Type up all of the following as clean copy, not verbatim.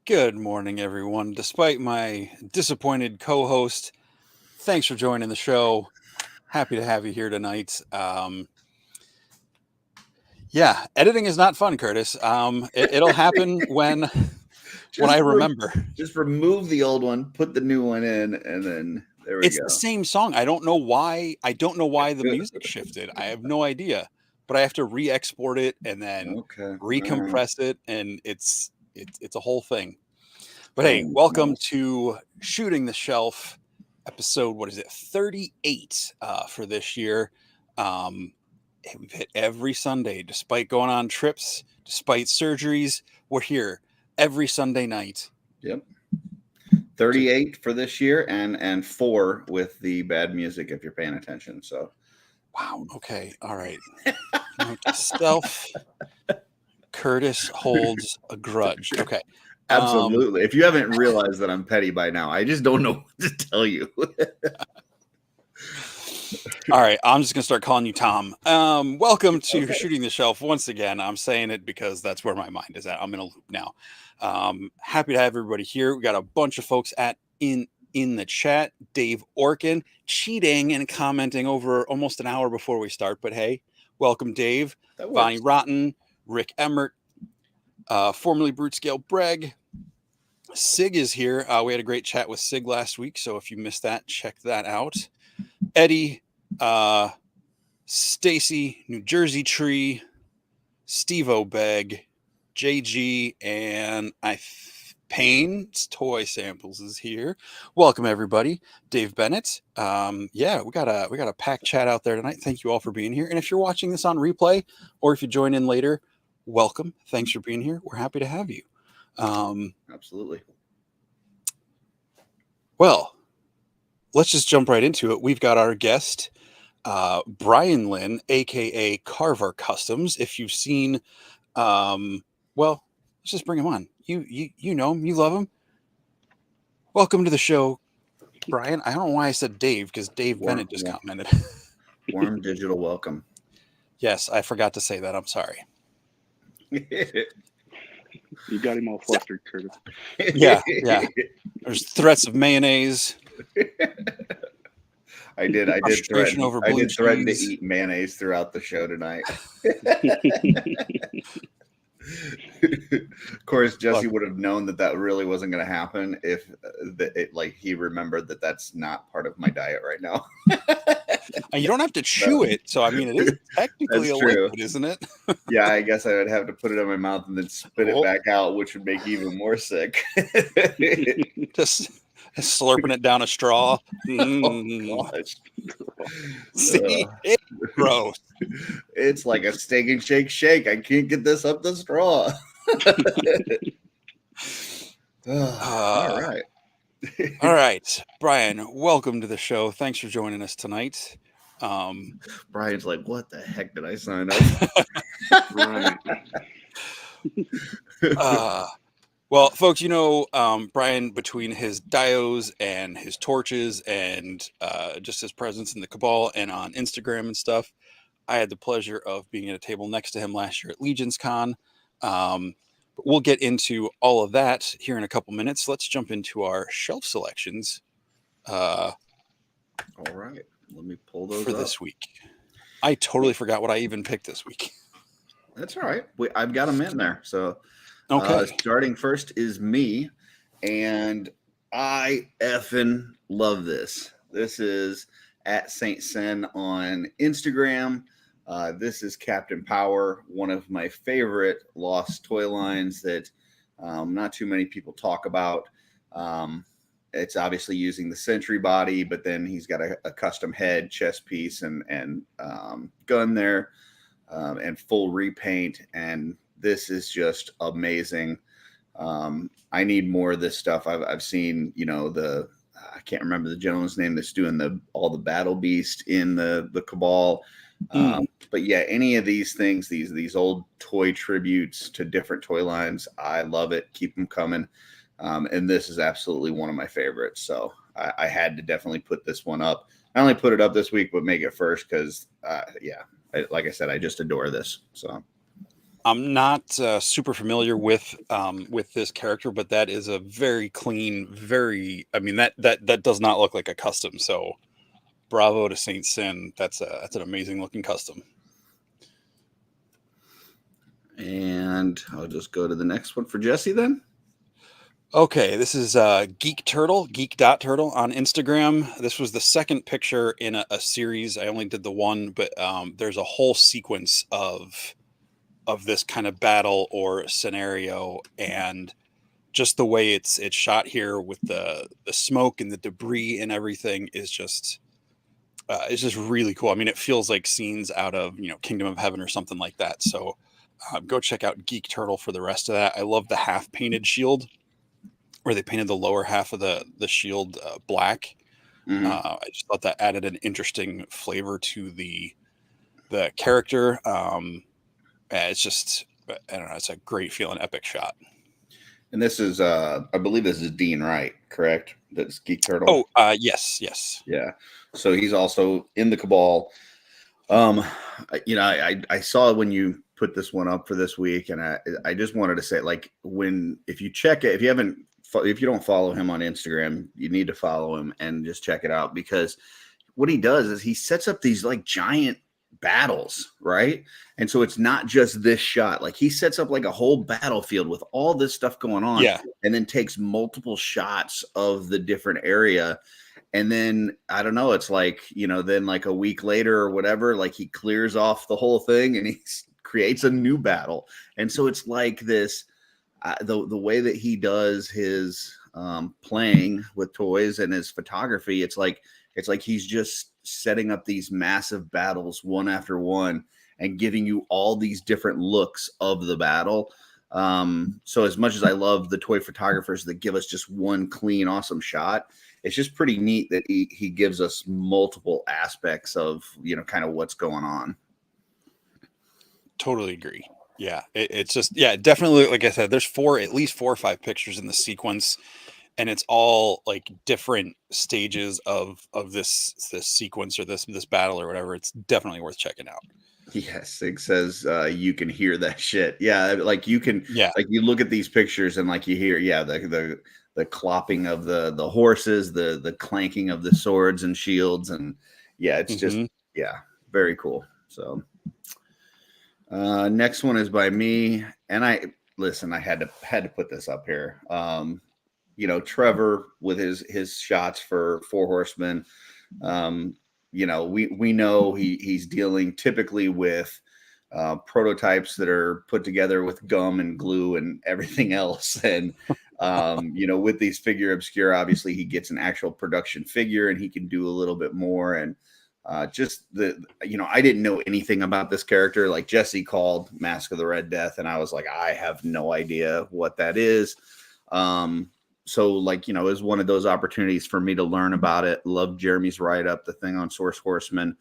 Good morning, everyone. Despite my disappointed co-host, thanks for joining the show. Happy to have you here tonight. Yeah, editing is not fun, Curtis. It'll happen when I Just re- remember. just remove the old one, put the new one in, and then there we It's the go. same song. I don't know why. I don't know why the music shifted. I have no idea. But I have to re-export it and then Okay. recompress it, and it's a whole thing. But hey, Oh welcome no. to Shooting the Shelf, episode, what is it, 38 for this year. We've hit every Sunday, despite going on trips, despite surgeries. We're here every Sunday night. Yep. To, 38 for this year, and 4 with the bad music if you're paying attention. So wow, okay, all right. Note to self, Curtis holds a grudge. Okay. Um, absolutely. If you haven't realized that I'm petty by now, I just don't know what to tell you. All right, I'm just gonna start calling you Tom. Welcome to Okay. Shooting the Shelf once again. I'm saying it because that's where my mind is at. I'm in a loop now. Happy to have everybody here. We got a bunch of folks in the chat. Dave Orkin cheating and commenting over almost an hour before we start, but hey, welcome, Dave. That Bonnie works. Rotten, Rick Emmert, formerly Brute Scale Breg. Sig is here. We had a great chat with Sig last week, so if you missed that, check that out. Eddie, Stacy, New Jersey Tree, Steve O'Beg, JG, and Payne's Toy Samples is here. Welcome everybody. Dave Bennett. Yeah, we got a packed chat out there tonight. Thank you all for being here. And if you're watching this on replay or if you join in later, welcome. Thanks for being here. We're happy to have you. Absolutely. Well, let's just jump right into it. We've got our guest, Bryan Lynn, aka Karvar Customs. If you've seen, well, let's just bring him on. You know him, you love him. Welcome to the show, Bryan. I don't know why I said Dave because Dave Warm, Bennett just commented. warm digital welcome. Yes, I forgot to say that. I'm sorry. You got him all flustered, Curtis. Yeah. There's threats of mayonnaise. I did Frustration over blue threaten to cheese. eat mayonnaise throughout the show tonight. Of course, Jesse would have known that really wasn't going to happen if he remembered that that's not part of my diet right now. And you don't have to chew it, so I mean, it is technically That's a true. liquid, isn't it? Yeah, I guess I would have to put it in my mouth and then spit it back out, which would make you even more sick. Just slurping it down a straw. Oh gosh. See, it's gross. It's like a steak and shake. I can't get this up the straw. All right. All right, Bryan, welcome to the show. Thanks for joining us tonight. Brian's like, what the heck did I sign up? Right. Well, folks, you know, Bryan, between his dios and his torches and just his presence in the Cabal and on Instagram and stuff, I had the pleasure of being at a table next to him last year at Legion's Con. But we'll get into all of that here in a couple minutes. Let's jump into our shelf selections All right. Let me pull those for up. this week. I totally forgot what I even picked this week. That's all right. I've got them in there. So Okay. starting first is me, and I effing love this. This is at Saint Sen on Instagram. This is Captain Power, one of my favorite Lost toy lines that not too many people talk about. It's obviously using the Sentry body, but then he's got a custom head, chest piece, and gun there, and full repaint. And this is just amazing. I need more of this stuff. I've seen, I can't remember the gentleman's name that's doing all the Battle Beast in the Cabal. But yeah, any of these things, these old toy tributes to different toy lines, I love it. Keep them coming. And this is absolutely one of my favorites. So I had to definitely put this one up. I only put it up this week, but make it first because, like I said, I just adore this. So I'm not super familiar with this character, but that is a very clean, very. I mean that does not look like a custom. So bravo to Saint Sin. That's an amazing looking custom. And I'll just go to the next one for Jesse then. Okay, this is Geek Turtle, Geek.Turtle on Instagram. This was the second picture in a series. I only did the one, but there's a whole sequence of this kind of battle or scenario, and just the way it's shot here with the smoke and the debris and everything is just it's just really cool. I mean, it feels like scenes out of Kingdom of Heaven or something like that. So go check out Geek Turtle for the rest of that. I love the half painted shield where they painted the lower half of the shield black. I just thought that added an interesting flavor to the character. It's just, I don't know, it's a great feeling epic shot. And this is I believe this is Dean Wright, correct? That's Geek Turtle. Oh, yes. Yeah. So he's also in the Cabal. I saw when you put this one up for this week, and I just wanted to say, like, if you check it, if you don't follow him on Instagram, you need to follow him and just check it out, because what he does is he sets up these like giant battles, right? And so it's not just this shot. Like, he sets up like a whole battlefield with all this stuff going on, and then takes multiple shots of the different area. And then I don't know, it's like, then like a week later or whatever, like he clears off the whole thing and he creates a new battle. And so it's like this, the way that he does his playing with toys and his photography, it's like he's just setting up these massive battles one after one and giving you all these different looks of the battle. So as much as I love the toy photographers that give us just one clean, awesome shot, it's just pretty neat that he gives us multiple aspects of, kind of what's going on. Totally agree. Yeah, it's just, definitely. Like I said, there's at least 4 or 5 pictures in the sequence, and it's all like different stages of this sequence or this battle or whatever. It's definitely worth checking out. Yes, it says you can hear that shit. Yeah, like you can. Yeah, like you look at these pictures and like you hear, the clopping of the horses, the clanking of the swords and shields, and it's just very cool. So next one is by me, and I had to put this up here. Trevor with his shots for Four Horsemen. We know he's dealing typically with prototypes that are put together with gum and glue and everything else. And, with these Figure Obscure, obviously he gets an actual production figure and he can do a little bit more. And I didn't know anything about this character. Like, Jesse called Mask of the Red Death, and I was like, I have no idea what that is. So like, it was one of those opportunities for me to learn about it. Loved Jeremy's write-up, the thing on Source Horseman.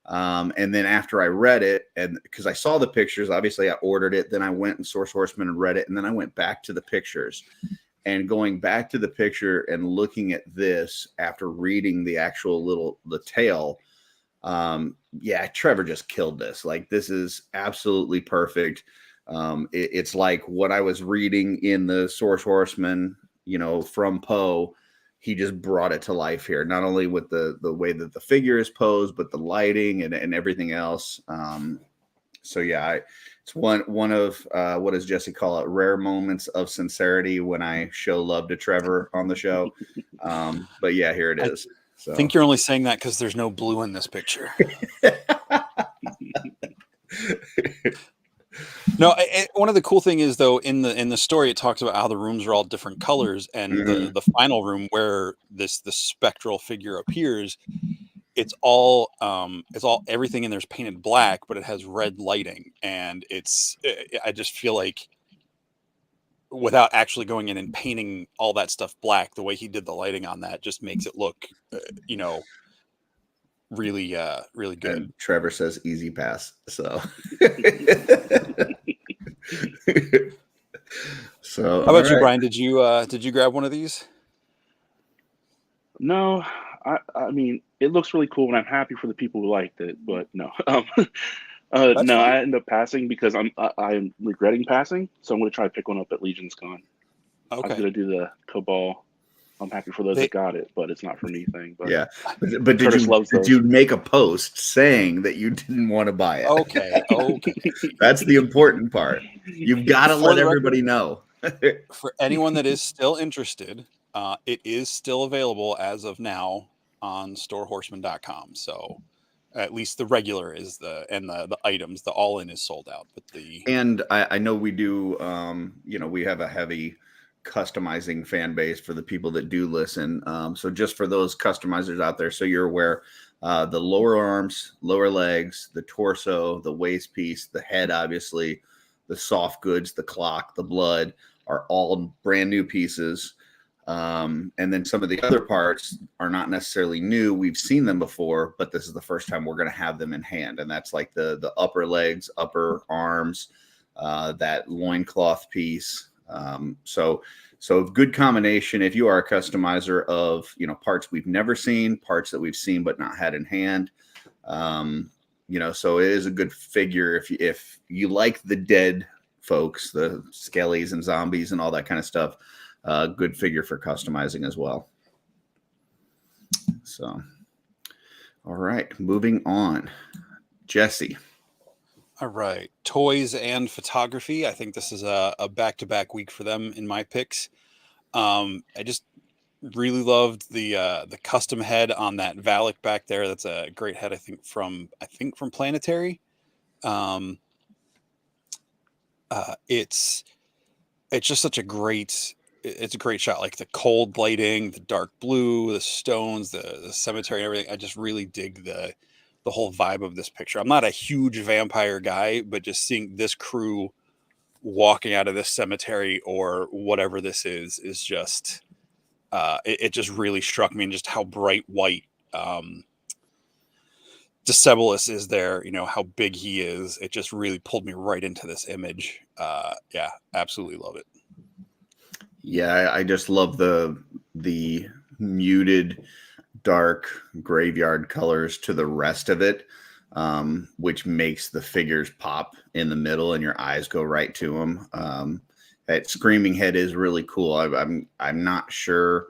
And then after I read it, and because I saw the pictures, obviously I ordered it, then I went and Source Horseman and read it, and then I went back to the pictures. And going back to the picture and looking at this after reading the actual the tale, Trevor just killed this. Like, this is absolutely perfect. It's like what I was reading in the Source Horseman, from Poe. He just brought it to life here, not only with the way that the figure is posed, but the lighting and everything else. It's one of what does Jesse call it? Rare moments of sincerity when I show love to Trevor on the show. But here it is. So I think you're only saying that because there's no blue in this picture. No, one of the cool thing is, though, in the story, it talks about how the rooms are all different colors, and the final room where the spectral figure appears, it's all everything in there's painted black, but it has red lighting, and I just feel like, without actually going in and painting all that stuff black, the way he did the lighting on that just makes it look, really, really good. And Trevor says easy pass. So, how about you, Bryan? Did you grab one of these? No, I mean, it looks really cool, and I'm happy for the people who liked it. But no, That's No, fine. I ended up passing because I'm regretting passing. So I'm going to try to pick one up at Legion's Con. I was Okay. going to do the Cabal. I'm happy for those They, that got it, but it's not for me thing. But Yeah, but Curtis loves did those. you make a post saying that you didn't want to buy it? okay. That's the important part. You've got to For let the everybody record, know. for anyone that is still interested, it is still available as of now on storehorseman.com. So at least the regular is the items, the all in is sold out. But And I know we do, we have a heavy customizing fan base for the people that do listen. So just for those customizers out there, so you're aware, the lower arms, lower legs, the torso, the waist piece, the head, obviously, the soft goods, the clock, the blood are all brand new pieces. And then some of the other parts are not necessarily new. We've seen them before, but this is the first time we're going to have them in hand. And that's like the upper legs, upper arms, that loincloth piece. So good combination. If you are a customizer of, parts we've never seen, parts that we've seen but not had in hand. So it is a good figure if you like the dead folks, the skellies and zombies and all that kind of stuff. Good figure for customizing as well. So, all right, moving on. Jesse. all right, toys and photography. I think this is a back-to-back week for them in my picks. I just really loved the custom head on that Valak back there. That's a great head, I think from Planetary. It's just such a great shot. Like the cold lighting, the dark blue, the stones, the cemetery, and everything. I just really dig the whole vibe of this picture. I'm not a huge vampire guy, but just seeing this crew walking out of this cemetery or whatever this is just it just really struck me, and just how bright white Decebalus is there, how big he is. It just really pulled me right into this image. Yeah, absolutely love it. Yeah, I just love the muted dark graveyard colors to the rest of it, which makes the figures pop in the middle and your eyes go right to them. That screaming head is really cool. I'm not sure.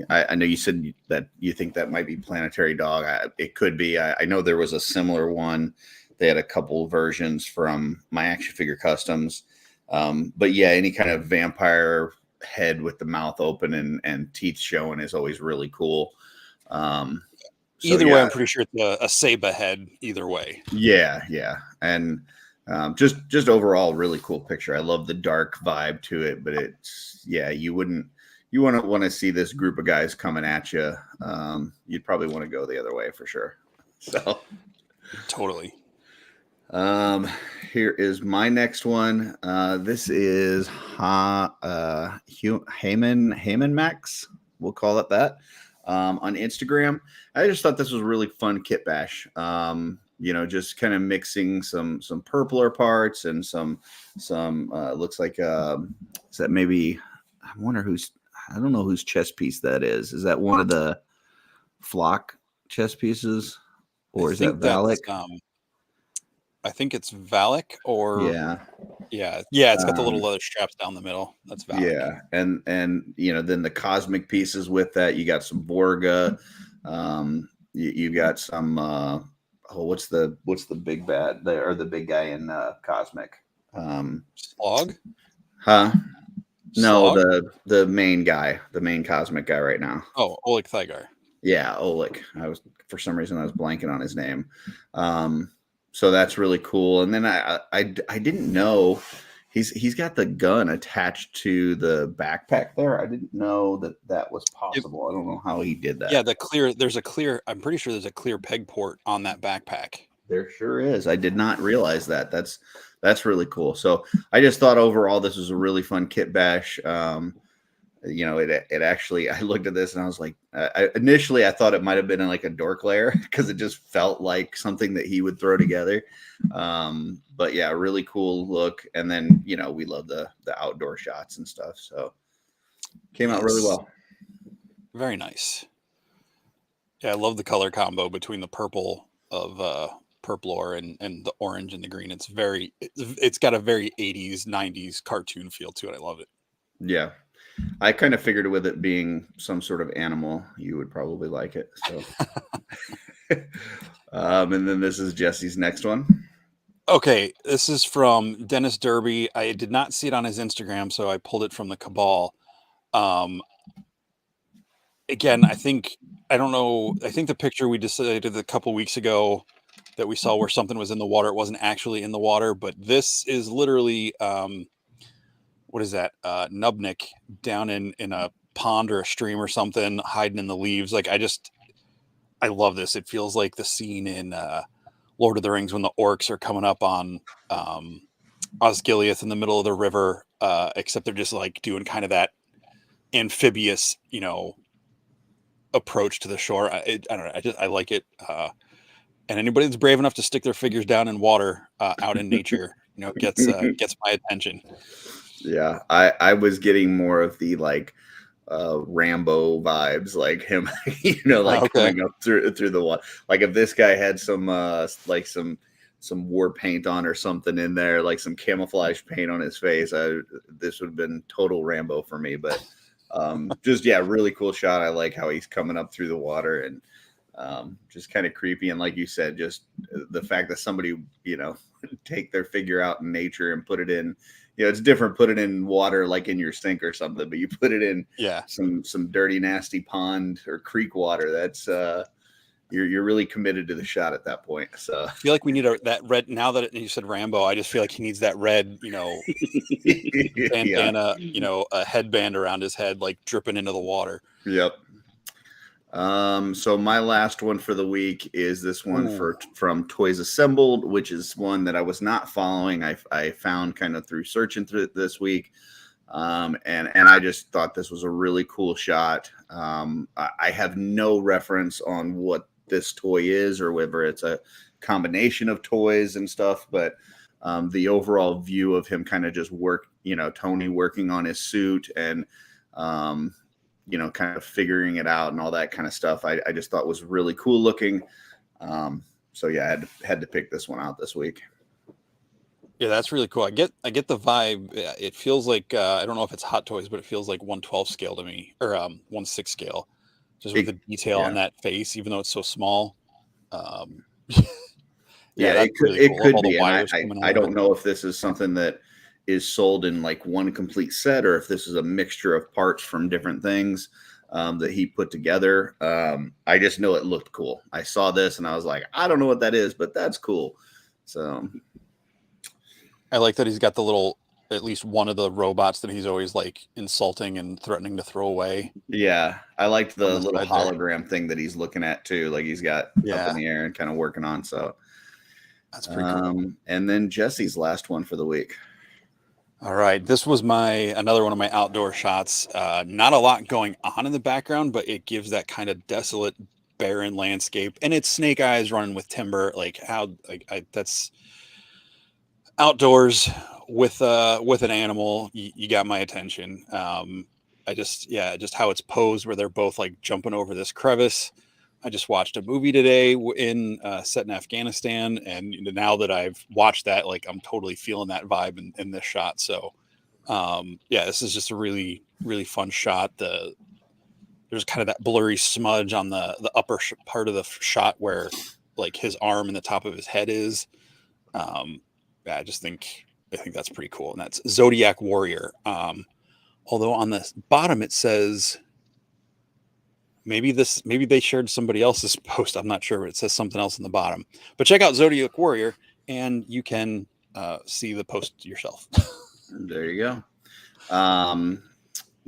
I know you said that you think that might be Planetary Dog. It could be. I know there was a similar one. They had a couple versions from my action figure customs. But yeah, any kind of vampire head with the mouth open and teeth showing is always really cool. Either way, I'm pretty sure it's a Saba head. Either way, yeah, and just overall really cool picture. I love the dark vibe to it, but you wouldn't want to see this group of guys coming at you. You'd probably want to go the other way for sure. So totally. Here is my next one. This is Heyman Max. We'll call it that. On Instagram. I just thought this was a really fun kit bash. Just kind of mixing some purpler parts and some looks like is that maybe I don't know whose chest piece that is. Is that one of the flock chest pieces, or is that Valak? I think it's Valak, or yeah. It's got the little leather straps down the middle. That's Valak. Yeah, and then the cosmic pieces with that. You got some Borga. You got some. What's the big bad there, or the big guy in cosmic? Slog. Huh? No, Slog? the main guy, the main cosmic guy right now. Oh, Oleg Thygar. Yeah, Oleg. For some reason I was blanking on his name. So that's really cool. And then I didn't know he's got the gun attached to the backpack there. I didn't know that was possible. I don't know how he did that. Yeah, I'm pretty sure there's a clear peg port on that backpack. There sure is. I did not realize that. That's really cool. So I just thought overall this was a really fun kit bash. It actually, I looked at this and I was like, initially I thought it might have been in like a dork lair because it just felt like something that he would throw together. But yeah, really cool look. And then, we love the outdoor shots and stuff. So came out really well. Very nice. Yeah, I love the color combo between the purple of purple ore and the orange and the green. It's got a very 80s, 90s cartoon feel to it. I love it. Yeah. I kind of figured with it being some sort of animal, you would probably like it. So, and then this is Jesse's next one. Okay, this is from Dennis Derby. I did not see it on his Instagram, so I pulled it from the Cabal. Again, I don't know. I think the picture we decided a couple weeks ago that we saw where something was in the water, it wasn't actually in the water, but this is literally what is that? Nubnik down in a pond or a stream or something, hiding in the leaves. Like I love this. It feels like the scene in Lord of the Rings when the orcs are coming up on Osgiliath in the middle of the river, except they're just like doing kind of that amphibious, approach to the shore. I don't know. I like it. And anybody that's brave enough to stick their figures down in water, out in nature, gets my attention. Yeah, I was getting more of the like Rambo vibes, like him, like Okay. coming up through the water. Like if this guy had some like some war paint on or something in there, like some camouflage paint on his face, this would have been total Rambo for me. But just really cool shot. I like how he's coming up through the water and just kind of creepy. And like you said, just the fact that somebody take their figure out in nature and put it in. It's different. Put it in water, like in your sink or something, but you put it in some dirty, nasty pond or creek water. That's you're really committed to the shot at that point. So I feel like we need that red. Now that you said Rambo, I just feel like he needs that red, bandana, a headband around his head, like dripping into the water. Yep. So my last one for the week is this one from Toys Assembled, which is one that I was not following. I found kind of through searching through it this week. And I just thought this was a really cool shot. I have no reference on what this toy is or whether it's a combination of toys and stuff, but the overall view of him kind of just Tony working on his suit and kind of figuring it out and all that kind of stuff. I just thought was really cool looking. So yeah, I had to pick this one out this week. Yeah, that's really cool. I get the vibe. It feels like I don't know if it's Hot Toys, but it feels like 1/12 scale to me, or 1/6 scale, just with the detail on that face, even though it's so small. It could really cool. it could all be. the wires coming I out of don't know if this is something that is sold in like one complete set or if this is a mixture of parts from different things that he put together. I just know it looked cool. I saw this and I was like, I don't know what that is, but that's cool. So I like that he's got the little, at least one of the robots that he's always like insulting and threatening to throw away. Yeah, I liked the little side hologram thing that he's looking at too. Like he's got up in the air and kind of working on. So that's pretty cool. And then Jesse's last one for the week. All right, this was another one of my outdoor shots. Not a lot going on in the background, but it gives that kind of desolate, barren landscape, and it's Snake Eyes running with timber. That's outdoors with an animal. You got my attention. Just how it's posed, where they're both like jumping over this crevice. I just watched a movie today set in Afghanistan, and now that I've watched that, like I'm totally feeling that vibe in this shot. So, this is just a really, really fun shot. There's kind of that blurry smudge on the upper part of the shot where like his arm and the top of his head is. I think that's pretty cool, and that's Zodiac Warrior. Although on the bottom it says. Maybe they shared somebody else's post. I'm not sure, but it says something else in the bottom. But check out Zodiac Warrior, and you can see the post yourself. There you go.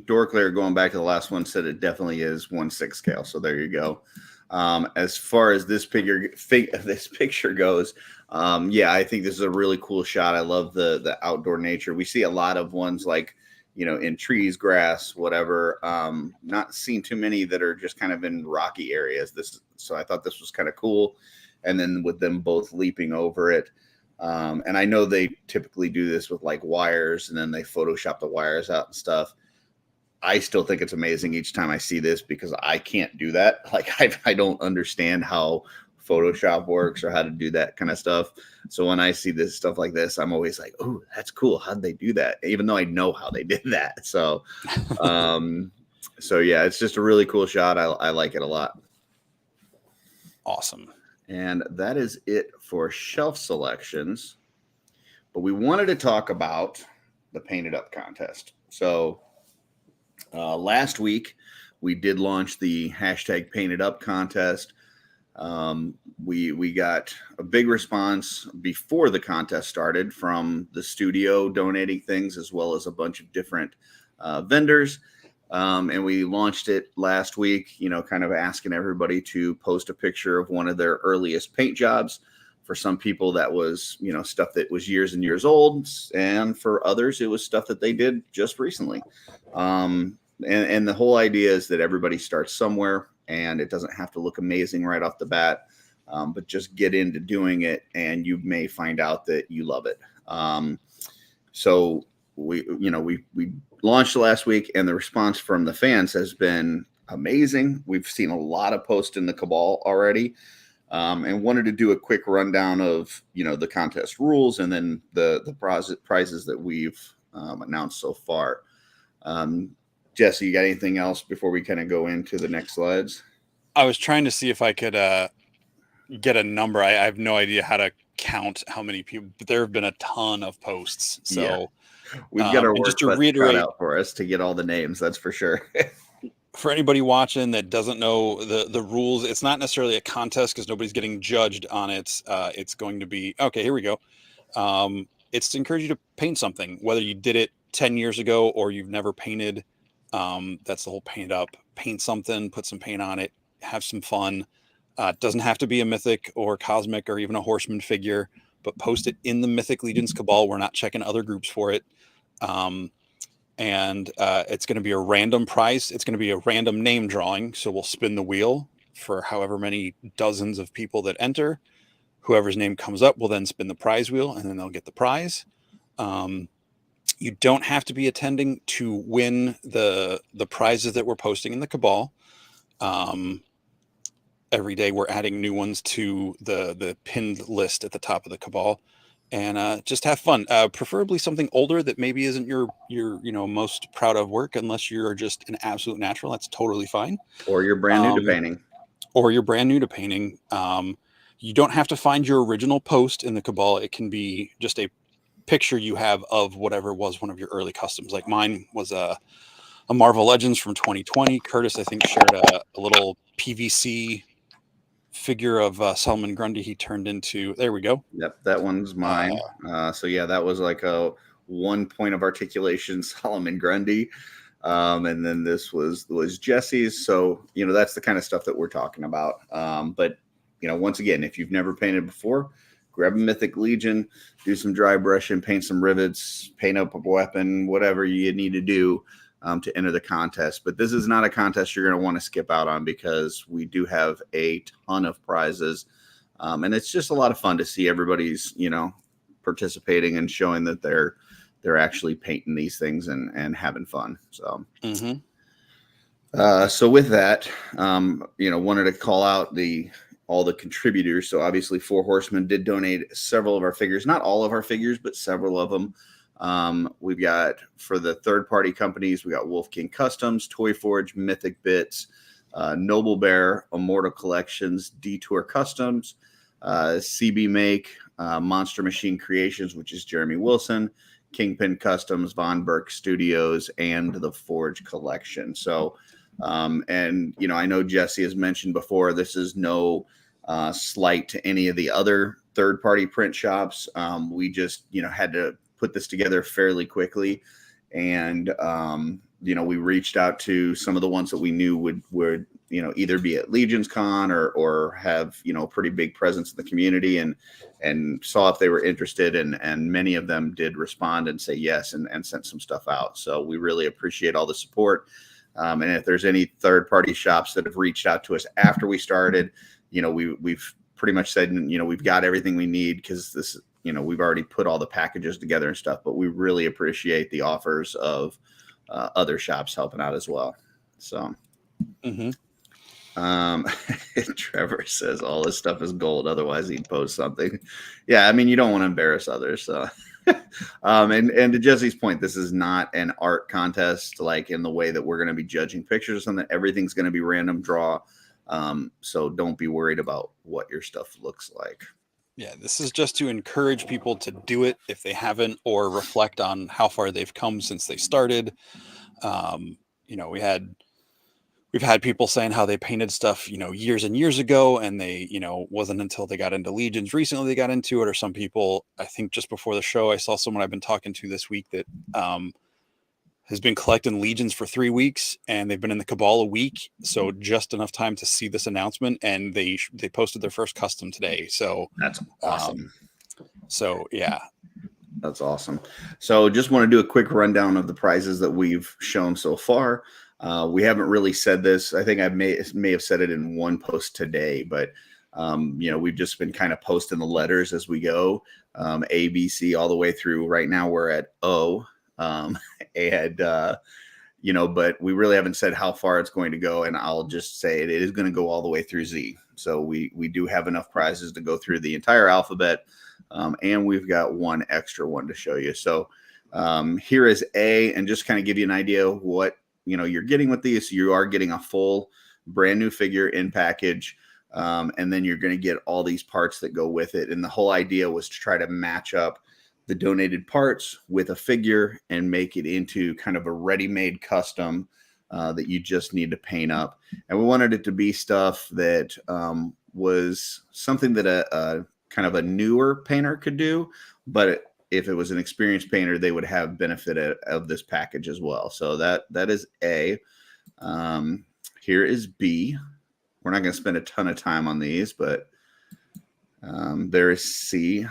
Door Clear, going back to the last one, said it definitely is 1/6 scale. So there you go. As far as this picture goes, I think this is a really cool shot. I love the outdoor nature. We see a lot of ones like in trees, grass, whatever. Not seen too many that are just kind of in rocky areas. So I thought this was kind of cool. And then with them both leaping over it. And I know they typically do this with like wires and then they Photoshop the wires out and stuff. I still think it's amazing each time I see this because I can't do that. Like I don't understand how Photoshop works or how to do that kind of stuff. So when I see this stuff like this, I'm always like, oh, that's cool. How'd they do that? Even though I know how they did that. So, so yeah, it's just a really cool shot. I like it a lot. Awesome. And that is it for shelf selections. But we wanted to talk about the Painted Up contest. So last week, we did launch the hashtag Painted Up contest. We got a big response before the contest started from the studio donating things, as well as a bunch of different vendors. And we launched it last week, kind of asking everybody to post a picture of one of their earliest paint jobs. For some people, that was, stuff that was years and years old. And for others, it was stuff that they did just recently. And the whole idea is that everybody starts somewhere, and it doesn't have to look amazing right off the bat, but just get into doing it, and you may find out that you love it. So we launched last week, and the response from the fans has been amazing. We've seen a lot of posts in the Cabal already, and wanted to do a quick rundown of the contest rules and then the prizes that we've announced so far. Jesse, you got anything else before we kind of go into the next slides? I was trying to see if I could get a number. I have no idea how to count how many people, but there have been a ton of posts. So yeah. We've got our work just to reiterate cut out for us to get all the names. That's for sure. For anybody watching that doesn't know the rules, it's not necessarily a contest because nobody's getting judged on it. It's going to be, okay, here we go. It's to encourage you to paint something, whether you did it 10 years ago or you've never painted. That's the whole Paint Up. Paint something, put some paint on it, have some fun. It doesn't have to be a mythic or cosmic or even a horseman figure, but post it in the Mythic Legions Cabal. We're not checking other groups for it. And it's going to be a random prize. It's going to be a random name drawing. So we'll spin the wheel for however many dozens of people that enter. Whoever's name comes up will then spin the prize wheel, and then they'll get the prize. You don't have to be attending to win the prizes that we're posting in the Cabal. Every day we're adding new ones to the pinned list at the top of the Cabal. And just have fun. Preferably something older that maybe isn't your most proud of work, unless you're just an absolute natural. That's totally fine. Or you're brand new to painting. Or you're brand new to painting. You don't have to find your original post in the Cabal. It can be just a picture you have of whatever was one of your early customs. Like mine was a Marvel Legends from 2020. Curtis, I think, shared a little PVC figure of Solomon Grundy he turned into. There we go. Yep, that one's mine. So yeah, that was like a 1 point of articulation Solomon Grundy. And then this was Jesse's. So that's the kind of stuff that we're talking about. But once again, if you've never painted before, grab a Mythic Legion, do some dry brushing, paint some rivets, paint up a weapon, whatever you need to do to enter the contest. But this is not a contest you're going to want to skip out on, because we do have a ton of prizes. And it's just a lot of fun to see everybody's, participating and showing that they're actually painting these things and having fun. So, so with that, wanted to call out all the contributors. So obviously 4 Horsemen did donate several of our figures, not all of our figures, but several of them. We've got, for the third-party companies, we got Wolf King Customs, Toy Forge, Mythic Bits, Noble Bear, Immortal Collections, Detour Customs, CB Make, Monster Machine Creations, which is Jeremy Wilson, Kingpin Customs, Von Burke Studios, and the Forge Collection. So, and I know Jesse has mentioned before, this is no slight to any of the other third-party print shops. We just, had to put this together fairly quickly, and we reached out to some of the ones that we knew would either be at Legions Con or have a pretty big presence in the community, and saw if they were interested, and many of them did respond and say yes, and sent some stuff out. So we really appreciate all the support. And if there's any third-party shops that have reached out to us after we started, we've pretty much said, we've got everything we need, because this, we've already put all the packages together and stuff, but we really appreciate the offers of other shops helping out as well. So, Um, Trevor says all this stuff is gold, otherwise he'd post something. Yeah, I mean, you don't want to embarrass others. So, and to Jesse's point, this is not an art contest like in the way that we're going to be judging pictures or something. Everything's going to be random draw. So don't be worried about what your stuff looks like. Yeah, this is just to encourage people to do it if they haven't, or reflect on how far they've come since they started. You know, we've had people saying how they painted stuff, you know, years and years ago, and they, you know, wasn't until they got into Legions recently they got into it. Or some people, I think just before the show, I saw someone I've been talking to this week that has been collecting Legions for 3 weeks, and they've been in the Cabal a week, so just enough time to see this announcement, and they posted their first custom today. So That's awesome. So yeah, that's awesome. So just want to do a quick rundown of the prizes that we've shown so far. We haven't really said this. I think I may have said it in one post today, but you know, we've just been kind of posting the letters as we go, A, B, C, all the way through. Right now we're at O, and you know, but we really haven't said how far it's going to go. And I'll just say it is going to go all the way through Z. So we do have enough prizes to go through the entire alphabet, and we've got one extra one to show you. So here is A, and just kind of give you an idea of what you're getting with these. You are getting a full brand new figure in package, and then you're going to get all these parts that go with it. And the whole idea was to try to match up the donated parts with a figure and make it into kind of a ready-made custom that you just need to paint up. And we wanted it to be stuff that was something that a kind of a newer painter could do, but if it was an experienced painter, they would have benefit of this package as well. So that is A. Here is B. We're not going to spend a ton of time on these, but there is C.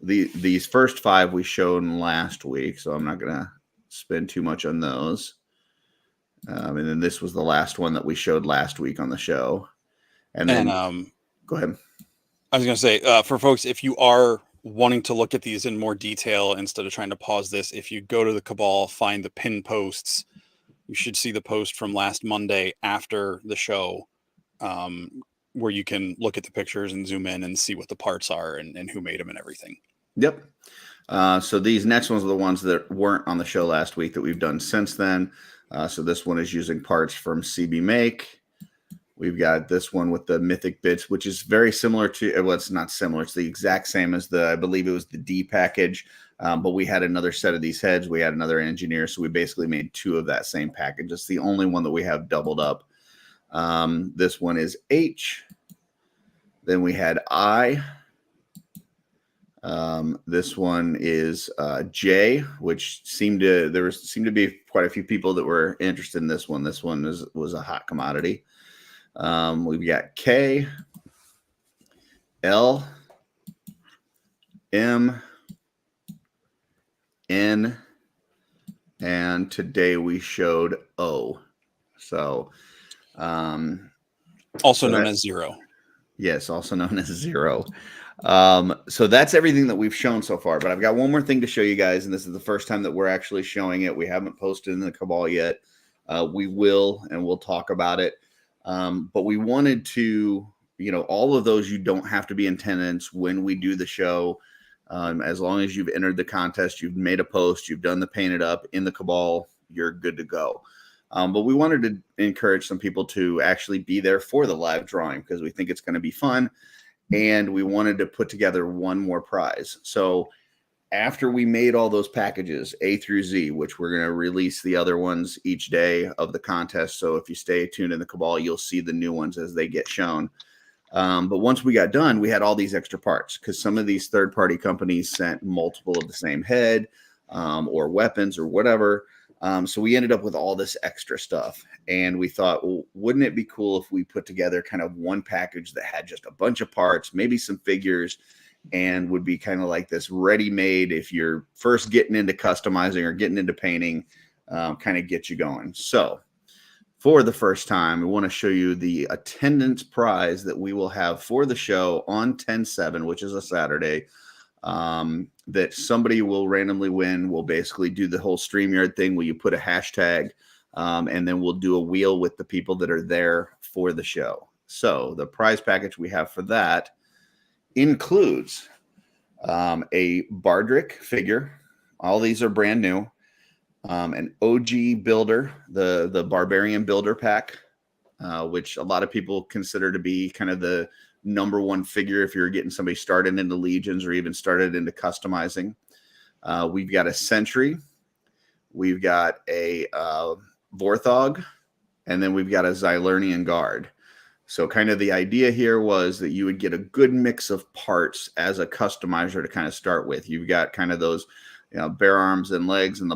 These first 5 we showed last week, so I'm not going to spend too much on those. And then this was the last one that we showed last week on the show. And then go ahead. I was going to say, for folks, if you are wanting to look at these in more detail instead of trying to pause this, if you go to the Cabal, find the pin posts, you should see the post from last Monday after the show, where you can look at the pictures and zoom in and see what the parts are and who made them and everything. Yep. So these next ones are the ones that weren't on the show last week that we've done since then. So this one is using parts from CB Make. We've got this one with the Mythic Bits, which is very similar to, well, it's not similar. It's the exact same as I believe it was the D package, but we had another set of these heads. We had another engineer, so we basically made 2 of that same package. It's the only one that we have doubled up. This one is H. Then we had I. This one is J, which seemed to be quite a few people that were interested in this one. This one was a hot commodity. We've got K, L, M, N, and today we showed O. So, also known as 0. Yes, also known as 0. So that's everything that we've shown so far, but I've got one more thing to show you guys, and this is the first time that we're actually showing it. We haven't posted in the Cabal yet. We will, and we'll talk about it. But we wanted to, all of those, you don't have to be in attendance when we do the show. As long as you've entered the contest, you've made a post, you've done the painted up in the Cabal, you're good to go. But we wanted to encourage some people to actually be there for the live drawing because we think it's going to be fun. And we wanted to put together one more prize. So after we made all those packages, A through Z, which we're going to release the other ones each day of the contest. So if you stay tuned in the Cabal, you'll see the new ones as they get shown. But once we got done, we had all these extra parts because some of these third-party companies sent multiple of the same head or weapons or whatever. So we ended up with all this extra stuff. And we thought, well, wouldn't it be cool if we put together kind of one package that had just a bunch of parts, maybe some figures, and would be kind of like this ready-made if you're first getting into customizing or getting into painting, kind of get you going. So for the first time, we want to show you the attendance prize that we will have for the show on 10/7, which is a Saturday, that somebody will randomly win. We'll basically do the whole StreamYard thing where you put a hashtag, and then we'll do a wheel with the people that are there for the show. So the prize package we have for that includes a Bardrick figure. All these are brand new. An OG builder, the Barbarian builder pack, which a lot of people consider to be kind of the number one figure if you're getting somebody started into legions or even started into customizing. We've got a Sentry, we've got a Vorthog, and then we've got a Xylernian Guard. So kind of the idea here was that you would get a good mix of parts as a customizer to kind of start with. You've got kind of those, bare arms and legs and the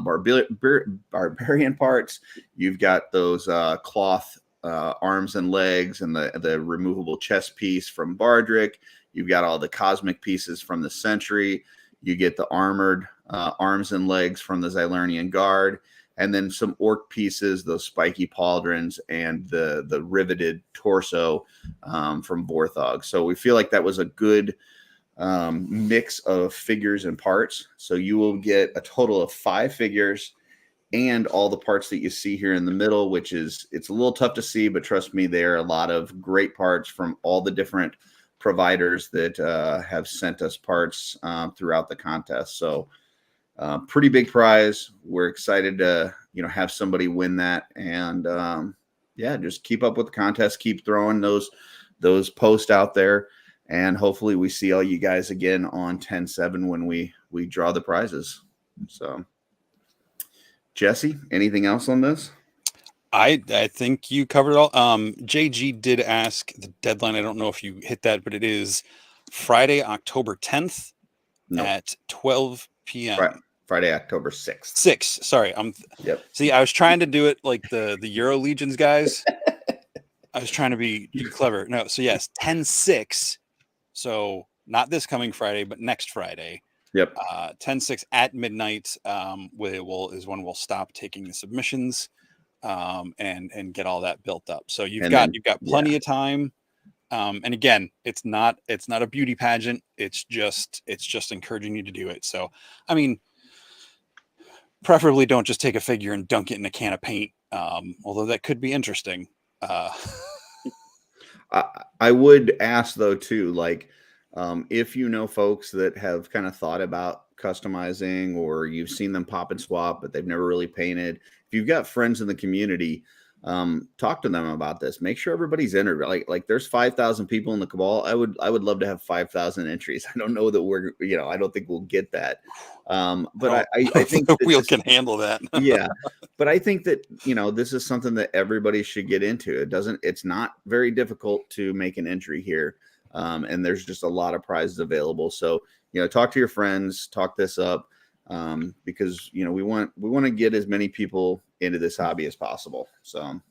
barbarian parts. You've got those cloth arms and legs and the removable chest piece from Bardrick. You've got all the cosmic pieces from the Sentry. You get the armored arms and legs from the Xylernian Guard. And then some orc pieces, those spiky pauldrons, and the riveted torso from Vorthog. So we feel like that was a good mix of figures and parts. So you will get a total of 5 figures and all the parts that you see here in the middle, which it's a little tough to see, but trust me, there are a lot of great parts from all the different providers that have sent us parts throughout the contest. So pretty big prize. We're excited to, have somebody win that. And just keep up with the contest, keep throwing those posts out there. And hopefully we see all you guys again on 10/7 when we draw the prizes. So Jesse, anything else on this? I think you covered it all. JG did ask the deadline. I don't know if you hit that, but it is Friday, October 10th at 12 p.m. Friday, October 6th. 6th. Sorry. Yep. See, I was trying to do it like the Euro Legions guys. I was trying to be clever. No, so yes, 10/6. So not this coming Friday, but next Friday. Yep. 10/6 at midnight is when we'll stop taking the submissions and get all that built up. So you've got plenty of time. And again, it's not a beauty pageant. It's just encouraging you to do it. So, I mean, preferably don't just take a figure and dunk it in a can of paint. Although that could be interesting. I would ask though too, like, if folks that have kind of thought about customizing, or you've seen them pop and swap, but they've never really painted. If you've got friends in the community, talk to them about this. Make sure everybody's entered. Like there's 5,000 people in the Cabal. I would love to have 5,000 entries. I don't know that we're, I don't think we'll get that. But I think the wheel can handle that. Yeah. But I think that, this is something that everybody should get into. It's not very difficult to make an entry here. And there's just a lot of prizes available. So, talk to your friends, talk this up, because, we want to get as many people into this hobby as possible. So,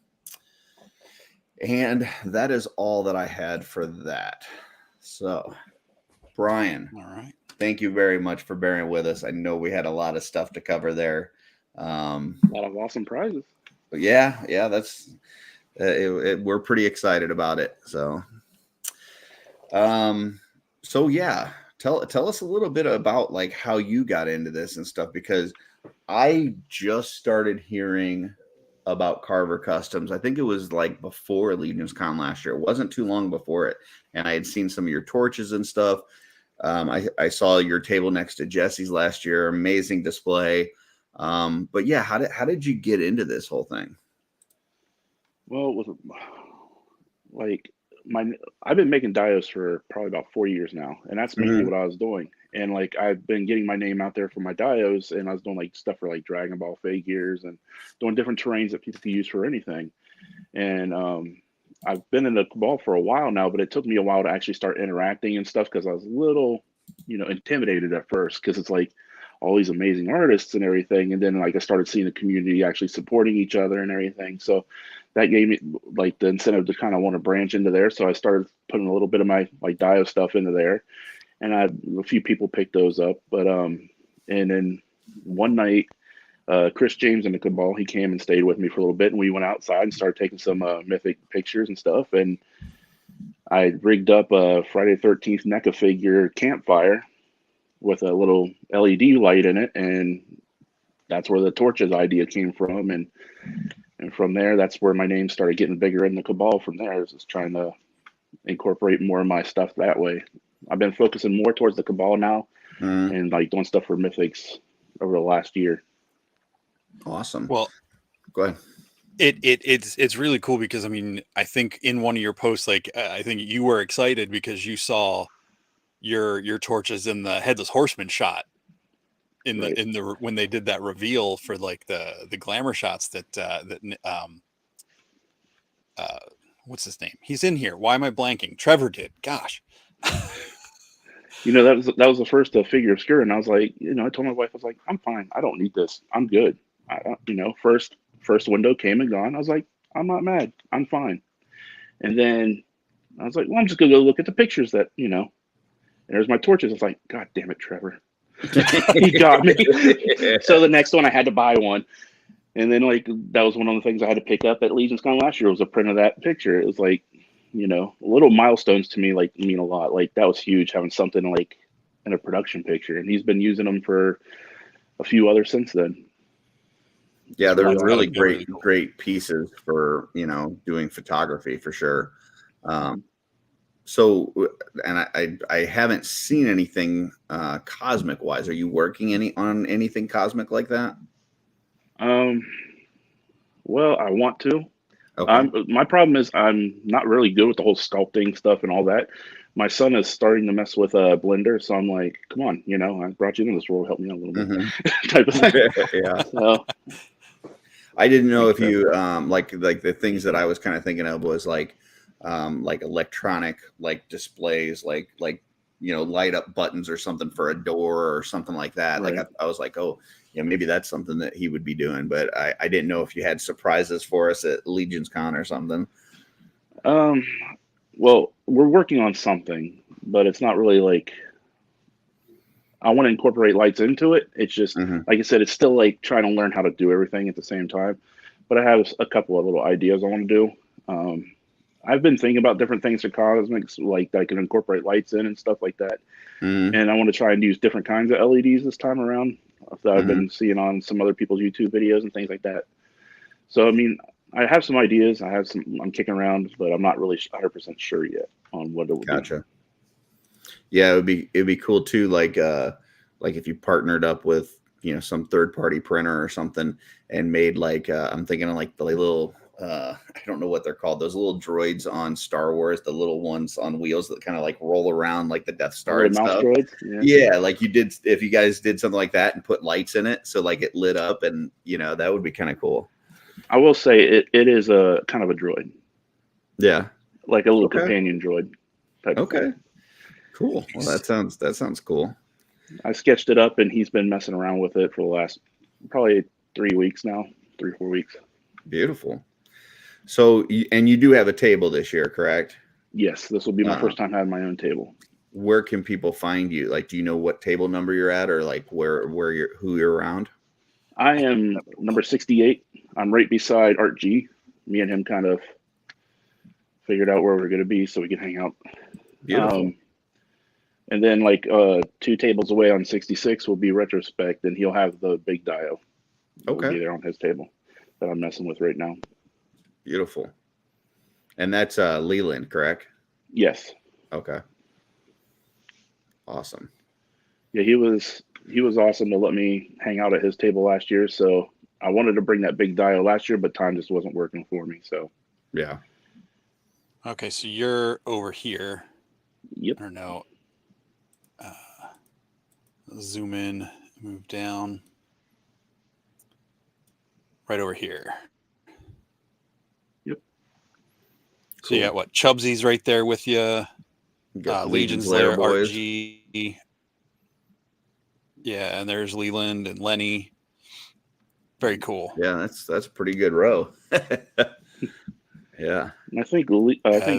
and that is all that I had for that. So, Bryan, all right. Thank you very much for bearing with us. I know we had a lot of stuff to cover there. A lot of awesome prizes. Yeah, that's we're pretty excited about it. So, yeah, tell us a little bit about like how you got into this and stuff, because I just started hearing about Karvar Customs. I think it was like before Legions Con last year. It wasn't too long before it, and I had seen some of your torches and stuff. I saw your table next to Jesse's last year. Amazing display. But yeah, how did you get into this whole thing? Well, it was like I've been making dios for probably about 4 years now, and that's mainly what I was doing. And like I've been getting my name out there for my dios, and I was doing like stuff for like Dragon Ball figures and doing different terrains that people can use for anything. And I've been in the Cabal for a while now, but it took me a while to actually start interacting and stuff, because I was a little, intimidated at first, because it's like all these amazing artists and everything. And then like I started seeing the community actually supporting each other and everything. So that gave me like the incentive to kind of want to branch into there. So I started putting a little bit of my like dio stuff into there, and I had a few people pick those up. But and then one night, Chris James in the Cabal, he came and stayed with me for a little bit, and we went outside and started taking some mythic pictures and stuff. And I rigged up a Friday 13th NECA figure campfire with a little LED light in it, and that's where the torches idea came from. And from there, that's where my name started getting bigger in the Cabal. From there, I was just trying to incorporate more of my stuff that way. I've been focusing more towards the Cabal now and like doing stuff for Mythics over the last year. Awesome. Well, go ahead. It's really cool because I mean I think in one of your posts, like I think you were excited because you saw your torches in the Headless Horseman shot in Right. the when they did that reveal for like the glamour shots that what's his name? He's in here. Why am I blanking? Trevor did. Gosh. You know, that was the first figure obscure, and I was like, you know, I told my wife, I was like, I'm fine. I don't need this. I'm good. You know, first window came and gone. I was like, I'm not mad. I'm fine. And then I was like, well, I'm just gonna go look at the pictures that, you know. And there's my torches. I was like, God damn it, Trevor. He got me. So the next one I had to buy one. And then like that was one of the things I had to pick up at Legion's Con last year was a print of that picture. It was like, you know, little milestones to me like mean a lot. Like that was huge having something like in a production picture. And he's been using them for a few others since then. Yeah, It's they're really really awesome. great, great pieces for, you know, doing photography for sure. So, and I haven't seen anything cosmic wise. Are you working on anything cosmic like that? Well, I want to. Okay. My problem is I'm not really good with the whole sculpting stuff and all that. My son is starting to mess with a blender, so I'm like, come on, you know, I brought you into this world, help me out a little bit, type of thing. Yeah. So, I didn't know if you like the things that I was kind of thinking of was like electronic like displays, like you know, light up buttons or something for a door or something like that. right. Like I was like, oh yeah, maybe that's something that he would be doing, but I didn't know if you had surprises for us at Legion's Con or something. Well, we're working on something, but it's not really like I want to incorporate lights into it. It's just like I said, it's still like trying to learn how to do everything at the same time. But I have a couple of little ideas I want to do. I've been thinking about different things for cosmics, like that I can incorporate lights in and stuff like that. And I want to try and use different kinds of LEDs this time around that I've been seeing on some other people's YouTube videos and things like that. So, I mean, I have some ideas. I'm kicking around, but I'm not really 100% sure yet on what it would Gotcha. Yeah, it'd be cool too. Like if you partnered up with, you know, some third party printer or something and made like I'm thinking of like the little I don't know what they're called, those little droids on Star Wars, the little ones on wheels that kind of like roll around like the Death Star and mouse stuff. droids. Yeah, like you did if you guys did something like that and put lights in it, so like it lit up, and you know that would be kind of cool. I will say it is a kind of a droid. Yeah, like a little companion droid type of thing. Cool. Well, that sounds cool. I sketched it up and he's been messing around with it for the last probably 3 weeks now, 3-4 weeks. Beautiful. So, and you do have a table this year, correct? Yes, this will be my first time having my own table. Where can people find you? Like, do you know what table number you're at, or like who you're around? I am number 68. I'm right beside Art G. Me and him kind of figured out where we're going to be so we can hang out. Beautiful. And then like 2 tables away on 66 will be Retrospect, and he'll have the big dio. Okay. Will be there on his table that I'm messing with right now. Beautiful. And that's Leland, correct? Yes. Okay. Awesome. Yeah, he was awesome to let me hang out at his table last year. So I wanted to bring that big dio last year, but time just wasn't working for me. So yeah. Okay, so you're over here. Yep. Or no. Zoom in, move down. Right over here. Yep. So you got what? Chubsy's right there with you. Legion's there, RG. Yeah, and there's Leland and Lenny. Very cool. Yeah, that's a pretty good row. Yeah. And I think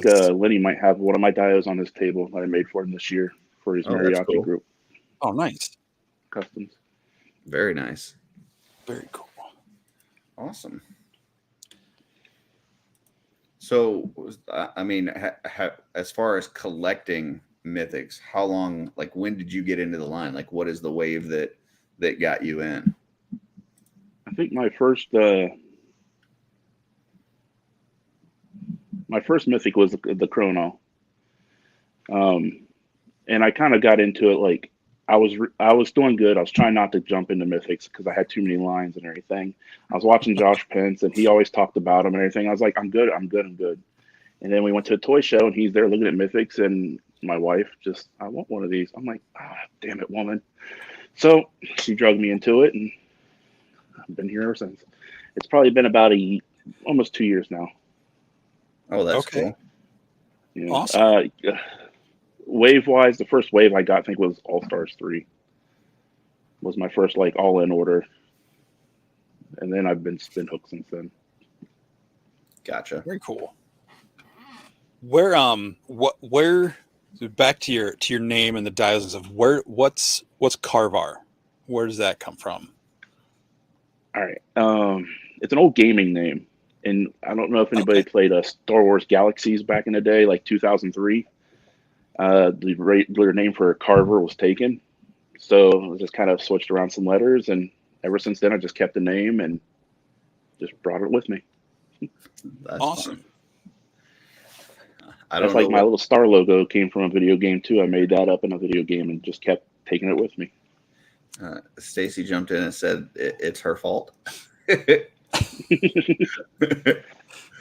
Lenny might have one of my dios on his table that I made for him this year for his mariachi group. Oh, nice. Customs. Very nice. Very cool. Awesome. So, I mean, as far as collecting mythics, how long, like, when did you get into the line? Like, what is the wave that got you in? I think my first mythic was the Chrono. And I kind of got into it like I was doing good. I was trying not to jump into mythics because I had too many lines and everything. I was watching Josh Pence, and he always talked about them and everything. I was like, I'm good, I'm good, I'm good. And then we went to a toy show, and he's there looking at mythics, and my wife just, I want one of these. I'm like, ah, damn it, woman. So she drugged me into it, and I've been here ever since. It's probably been about almost 2 years now. Oh, that's Okay. cool. You know, Awesome. wave wise, the first wave I got, I think, was All Stars 3. Was my first like all in order, and then I've been spin hooked since then. Gotcha. Very cool. Where back to your name and the dials and stuff, what's Karvar? Where does that come from? All right, it's an old gaming name, and I don't know if anybody Okay. played Star Wars Galaxies back in the day, like 2003. The regular name for Carver was taken, so I just kind of switched around some letters, and ever since then I just kept the name and just brought it with me. That's Awesome. fun. I That's don't know like my what little star logo came from a video game too. I made that up in a video game and just kept taking it with me. Stacy jumped in and said it's her fault.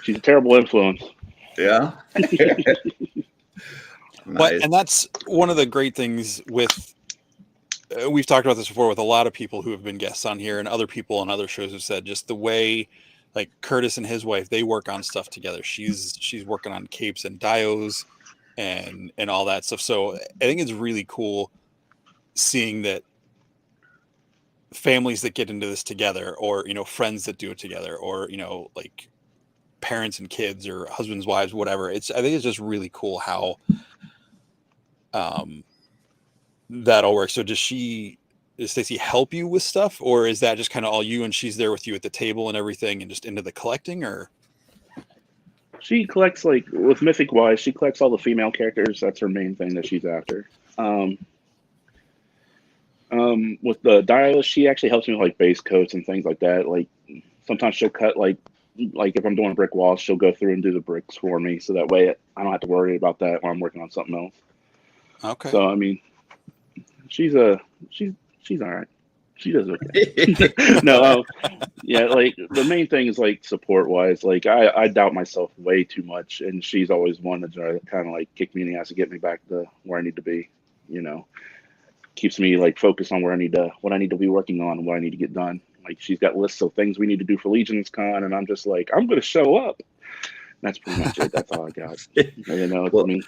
She's a terrible influence. Yeah. But Nice. and that's one of the great things with we've talked about this before with a lot of people who have been guests on here, and other people on other shows have said just the way like Curtis and his wife, they work on stuff together. She's working on capes and dios and all that stuff. So I think it's really cool seeing that families that get into this together, or friends that do it together, or like parents and kids, or husbands, wives, whatever. I think it's just really cool how um that all works. So does Stacy help you with stuff, or is that just kind of all you, and she's there with you at the table and everything and just into the collecting? Or She collects like with Mythic Wise, she collects all the female characters. That's her main thing that she's after. Um, with the dialist, she actually helps me with like base coats and things like that. Like sometimes she'll cut like if I'm doing brick walls, she'll go through and do the bricks for me, so that way I don't have to worry about that when I'm working on something else. okay. So I mean, she's a she's all right. She does okay. No, yeah, like the main thing is like support wise. Like I doubt myself way too much, and she's always one to kind of like kick me in the ass to get me back to where I need to be. You know, keeps me like focused on what I need to be working on, and what I need to get done. Like she's got lists of things we need to do for Legion's Con, and I'm just like, I'm gonna show up. That's pretty much it. That's all I got. You know, Well, I mean,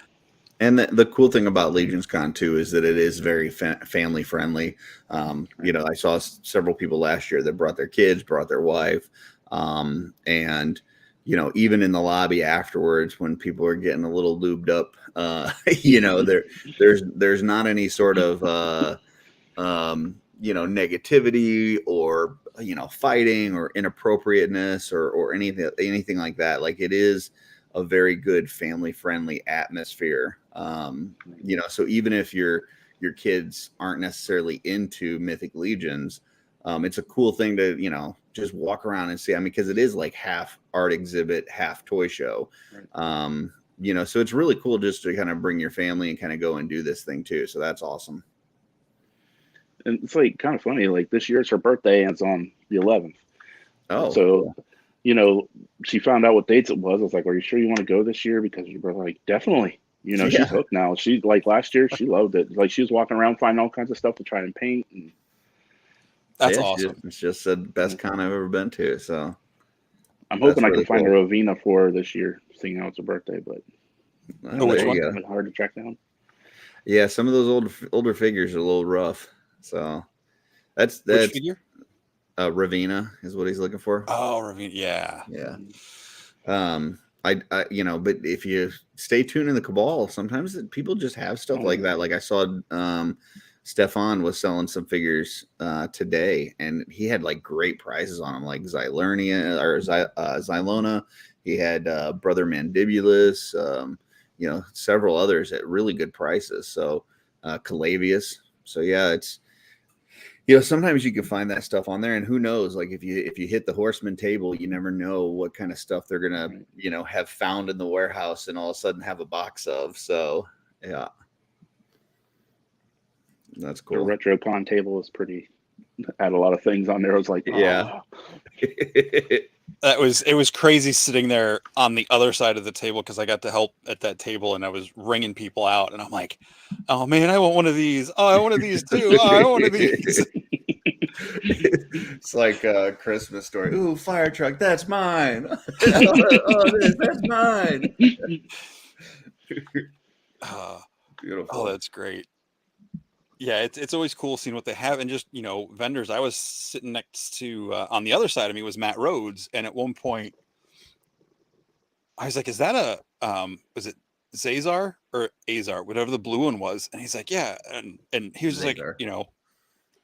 and the cool thing about Legion's Con too is that it is very family friendly. I saw several people last year that brought their kids, brought their wife, and even in the lobby afterwards when people are getting a little lubed up, there's not any sort of negativity or fighting or inappropriateness or anything like that. Like it is a very good family friendly atmosphere. So even if your kids aren't necessarily into Mythic Legions, it's a cool thing to just walk around and see. I mean, because it is like half art exhibit, half toy show. So it's really cool just to kind of bring your family and kind of go and do this thing too. So that's awesome. and it's like kind of funny. Like this year, it's her birthday, and it's on the 11th. Oh, So, cool. she found out what dates it was. I was like, "Are you sure you want to go this year?" Because your brother, like, definitely. She's Yeah. hooked now. She like last year, she loved it. Like she was walking around finding all kinds of stuff to try and paint. And That's Yeah, awesome. it's just the best con I've ever been to. So I'm hoping that's I can really find a cool. Ravina for her this year, seeing how it's her birthday. But Well, Which there nowadays, you one? go. it's hard to track down. Yeah, some of those older figures are a little rough. So that's Which figure? Ravina is what he's looking for. Oh, Ravine. Yeah. Yeah. But if you stay tuned in the Cabal, sometimes people just have stuff Oh like yeah. that. Like I saw, Stefan was selling some figures today, and he had like great prices on them, like Xylona. He had Brother Mandibulus, several others at really good prices. So Calavius. So yeah, it's sometimes you can find that stuff on there, and who knows, like if you hit the Horseman table, you never know what kind of stuff they're gonna Right. have found in the warehouse and all of a sudden have a box of. So Yeah. That's The cool. RetroCon table is pretty. Had a lot of things on there. I was like, Yeah. It was crazy sitting there on the other side of the table because I got to help at that table and I was ringing people out and I'm like, oh man, I want one of these. Oh, I want one of these too. Oh, I want one of these. It's like a Christmas story. Ooh, fire truck, that's mine. That's mine. Beautiful. Oh, that's great. Yeah, it's always cool seeing what they have and just, vendors. I was sitting next to on the other side of me was Matt Rhodes, and at one point I was like, "Is that was it Zazar or Azar, whatever the blue one was?" And he's like, "Yeah," and he was just like, Zazar.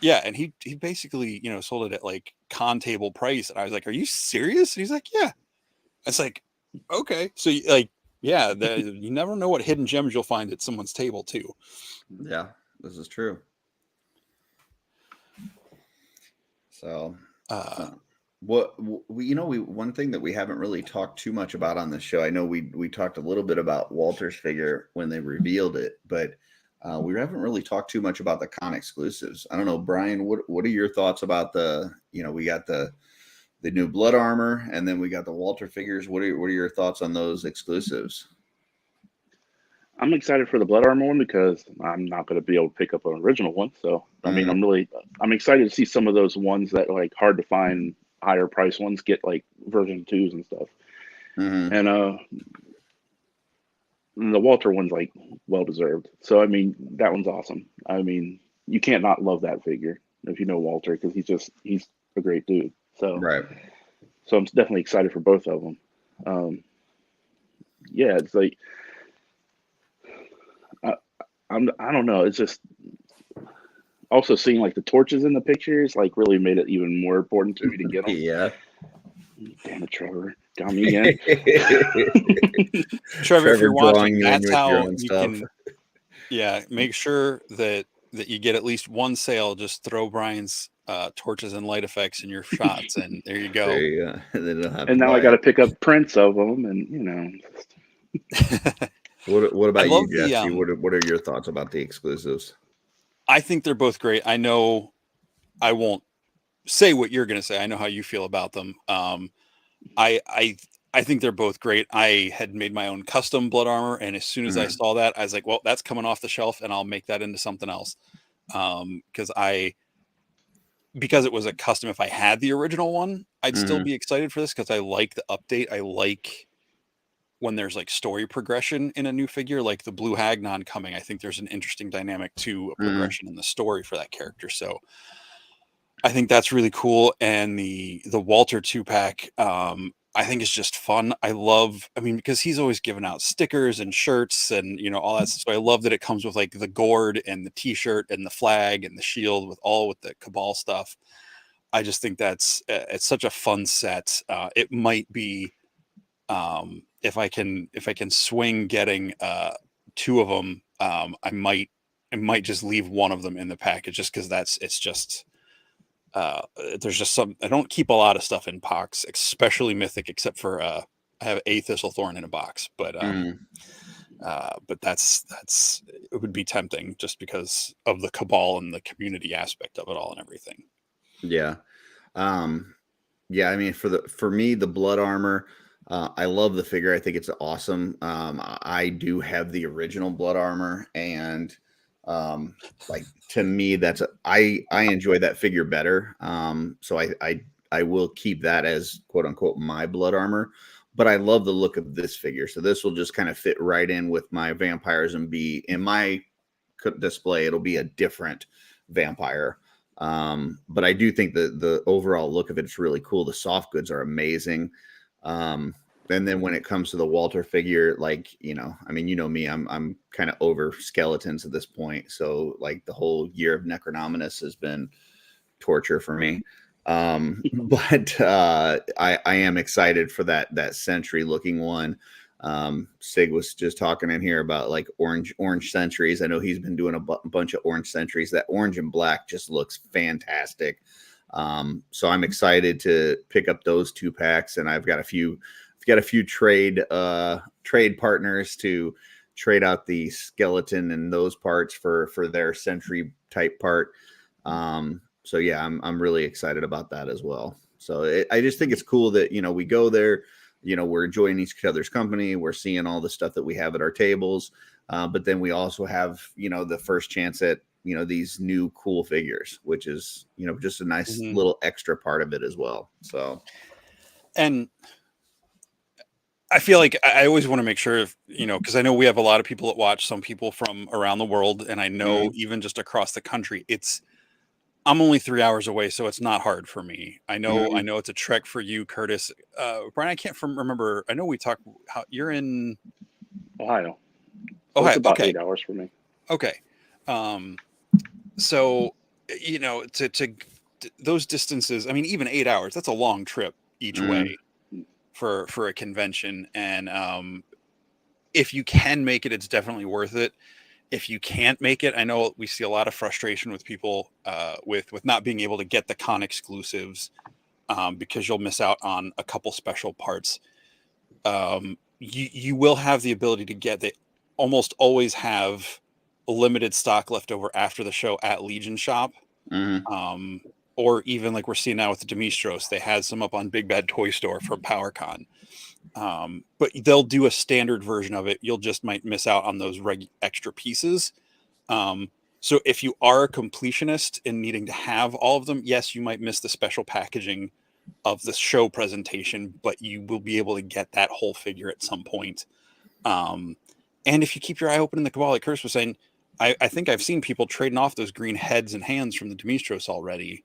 yeah, and he basically sold it at like con table price, and I was like, "Are you serious?" And he's like, "Yeah." It's like, okay, so yeah, you never know what hidden gems you'll find at someone's table too. Yeah, this is true. So, one thing that we haven't really talked too much about on this show. I know we talked a little bit about Walter's figure when they revealed it, but we haven't really talked too much about the con exclusives. I don't know, Brian. What are your thoughts about we got the new blood armor, and then we got the Walter figures. What are your thoughts on those exclusives? I'm excited for the blood armor one because I'm not going to be able to pick up an original one. So I mean, I'm excited to see some of those ones that are like hard to find, higher price ones get like version 2s and stuff. And the Walter one's like well deserved. So I mean, that one's awesome. I mean, you can't not love that figure if you know Walter because he's a great dude. So right. So I'm definitely excited for both of them. Yeah, it's like I don't know. It's just also seeing like the torches in the pictures like really made it even more important to me to get them. Yeah. Damn it, Trevor, got me again. Trevor, if you're watching, you that's how you stuff. can. Yeah, make sure that you get at least one sale. Just throw Brian's torches and light effects in your shots, and there you go. There you go. And then and now I got to pick up prints of them, and What about you, the, Jesse? What are your thoughts about the exclusives? I think they're both great. I know I won't say what you're going to say. I know how you feel about them. I think they're both great. I had made my own custom blood armor, and as soon as I saw that, I was like, well, that's coming off the shelf, and I'll make that into something else. Because it was a custom, if I had the original one, I'd still be excited for this because I like the update. I like when there's like story progression in a new figure, like the Blue Hagnon coming. I think there's an interesting dynamic to a progression in the story for that character. So I think that's really cool. And the Walter 2-pack, I think is just fun. Because he's always given out stickers and shirts and all that. So I love that it comes with like the gourd and the t-shirt and the flag and the shield with the Cabal stuff. I just think it's such a fun set. It might be if I can swing getting 2 of them, I might just leave one of them in the package just because there's just some. I don't keep a lot of stuff in box, especially Mythic, except for I have a Thistlethorn in a box, but that's it would be tempting just because of the Cabal and the community aspect of it all and everything. Yeah. Yeah, I mean, for me, the blood armor, I love the figure. I think it's awesome. I do have the original blood armor, and like to me, I enjoy that figure better. So I will keep that as quote unquote my blood armor. But I love the look of this figure. So this will just kind of fit right in with my vampires and be in my display. It'll be a different vampire. But I do think the overall look of it's really cool. The soft goods are amazing. And then when it comes to the Walter figure, like, I mean, me, I'm kind of over skeletons at this point. So like the whole year of Necronominus has been torture for me. But I am excited for that sentry looking one. Sig was just talking in here about like orange sentries. I know he's been doing a bunch of orange sentries. That orange and black just looks fantastic. So I'm excited to pick up those 2 packs, and I've got a few trade partners to trade out the skeleton and those parts for their sentry type part. So yeah, I'm really excited about that as well. So I just think it's cool that, you know, we go there, you know, we're enjoying each other's company, we're seeing all the stuff that we have at our tables, but then we also have, you know, the first chance at, you know, these new cool figures, which is, you know, just a nice little extra part of it as well. So, and I feel like I always want to make sure, if, you know, because I know we have a lot of people that watch, some people from around the world, and I know even just across the country, I'm only 3 hours away, so it's not hard for me. I know it's a trek for you, Curtis. Brian, I can't remember. I know we talked. How you're in Ohio. So Ohio? it's about Okay. 8 hours for me. Okay. So, you know, to those distances, I mean, even 8 hours, that's a long trip each way for a convention. And if you can make it, it's definitely worth it. If you can't make it, I know we see a lot of frustration with people with not being able to get the con exclusives because you'll miss out on a couple special parts. You will have the ability to get. They almost always have a limited stock left over after the show at Legion Shop, or even like we're seeing now with the Demistros. They had some up on Big Bad Toy Store from PowerCon. But they'll do a standard version of it. You'll just might miss out on those extra pieces. So if you are a completionist and needing to have all of them, yes, you might miss the special packaging of the show presentation, but you will be able to get that whole figure at some point. And if you keep your eye open in the Cabal, like Curtis was saying, I think I've seen people trading off those green heads and hands from the Demistros already.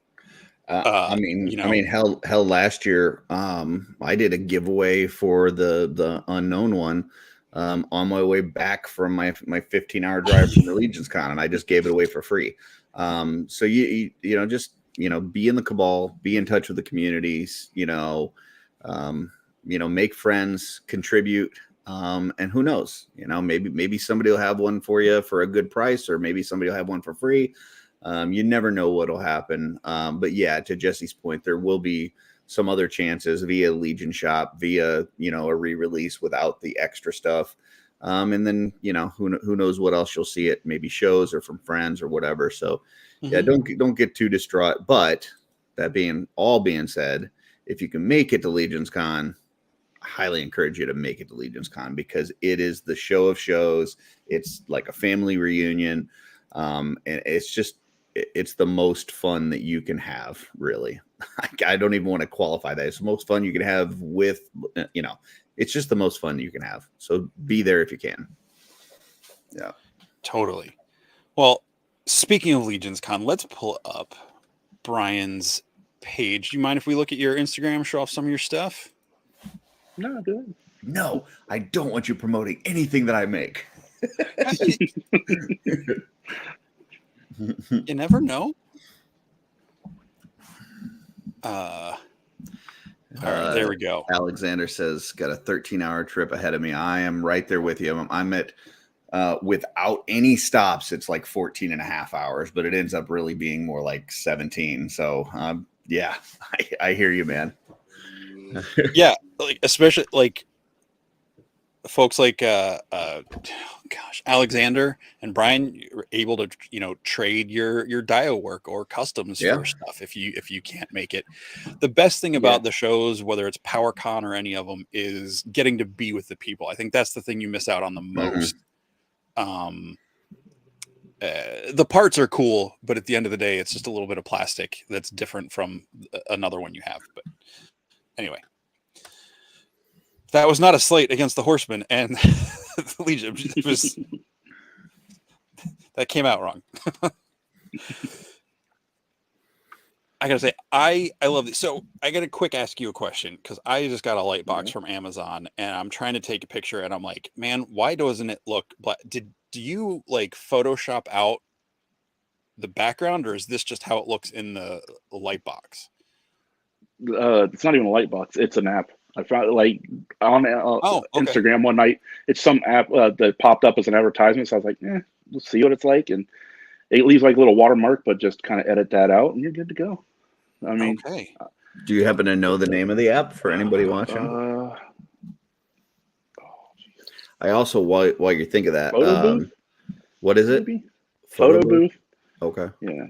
I mean, hell, last year, I did a giveaway for the unknown one, on my way back from my 15-hour drive from the Legions Con, and I just gave it away for free. So you know, just, you know, be in the Cabal, be in touch with the communities, you know, make friends, contribute, and who knows, you know, maybe somebody will have one for you for a good price, or maybe somebody will have one for free. You never know what'll happen. But yeah, to Jesse's point, there will be some other chances via Legion Shop, via, you know, a re-release without the extra stuff. And then, you know, who knows what else you'll see at maybe shows or from friends or whatever. So yeah, don't get too distraught. But that being said, if you can make it to Legions Con, I highly encourage you to make it to Legions Con, because it is the show of shows. It's like a family reunion. And it's the most fun that you can have, really. I don't even want to qualify that. It's the most fun you can have with, you know, it's just the most fun you can have. So be there if you can. Yeah. Totally. Well, speaking of Legions Con, let's pull up Brian's page. Do you mind if we look at your Instagram, show off some of your stuff? No, do it. No, I don't want you promoting anything that I make. You never know. All right, there we go. Alexander says, got a 13-hour trip ahead of me. I am right there with you. I'm at, without any stops, it's like 14 and a half hours, but it ends up really being more like 17. So, yeah, I hear you, man. Yeah, like especially like folks like Alexander and Brian, you're able to, you know, trade your dio work or customs for stuff if you can't make it. The best thing about the shows, whether it's PowerCon or any of them, is getting to be with the people. I think that's the thing you miss out on the most. The parts are cool, but at the end of the day, it's just a little bit of plastic that's different from another one you have. But anyway, that was not a slight against the Horsemen and the Legion. It was, that came out wrong. I gotta say, I love this. So I gotta quick ask you a question, because I just got a light box from Amazon and I'm trying to take a picture and I'm like, man, why doesn't it look black? Do you like Photoshop out the background, or is this just how it looks in the light box? It's not even a light box. It's an app. I found it like on Instagram one night. It's some app that popped up as an advertisement. So I was like, we'll see what it's like. And it leaves like a little watermark, but just kind of edit that out and you're good to go. I mean, do you happen to know the name of the app for anybody watching? I also, while you think of that, Photo booth, what is it? maybe Photo photo booth? booth. Okay. Yeah,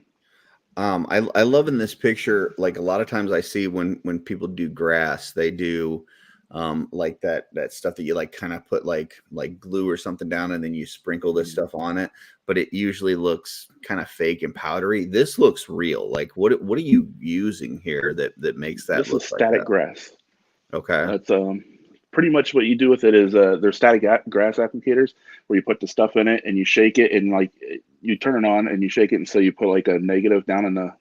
I love in this picture, like a lot of times I see when people do grass, they do like that stuff that you like kind of put like glue or something down and then you sprinkle this stuff on it, but it usually looks kind of fake and powdery. This looks real. Like what are you using here that makes that this is look like static that? grass. Okay. That's pretty much what you do with it is there's static grass applicators where you put the stuff in it and you shake it and like you turn it on and you shake it and so you put like a negative down in the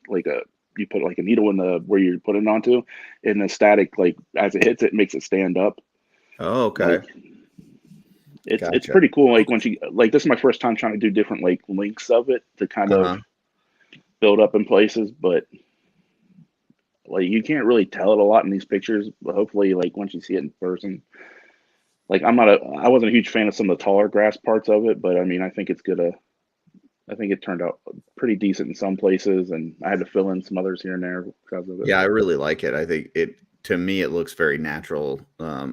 you put like a needle in the where you're putting it onto and the static like as it hits it makes it stand up. Oh, okay. Like it's Gotcha. pretty cool. Like Okay. once you like this is my first time trying to do different like links of it to kind of Uh-huh. build up in places, but like you can't really tell it a lot in these pictures, but hopefully like once you see it in person. Like I wasn't a huge fan of some of the taller grass parts of it, but I mean I think I think it turned out pretty decent in some places and I had to fill in some others here and there because of it. Yeah, I really like it. I think to me it looks very natural,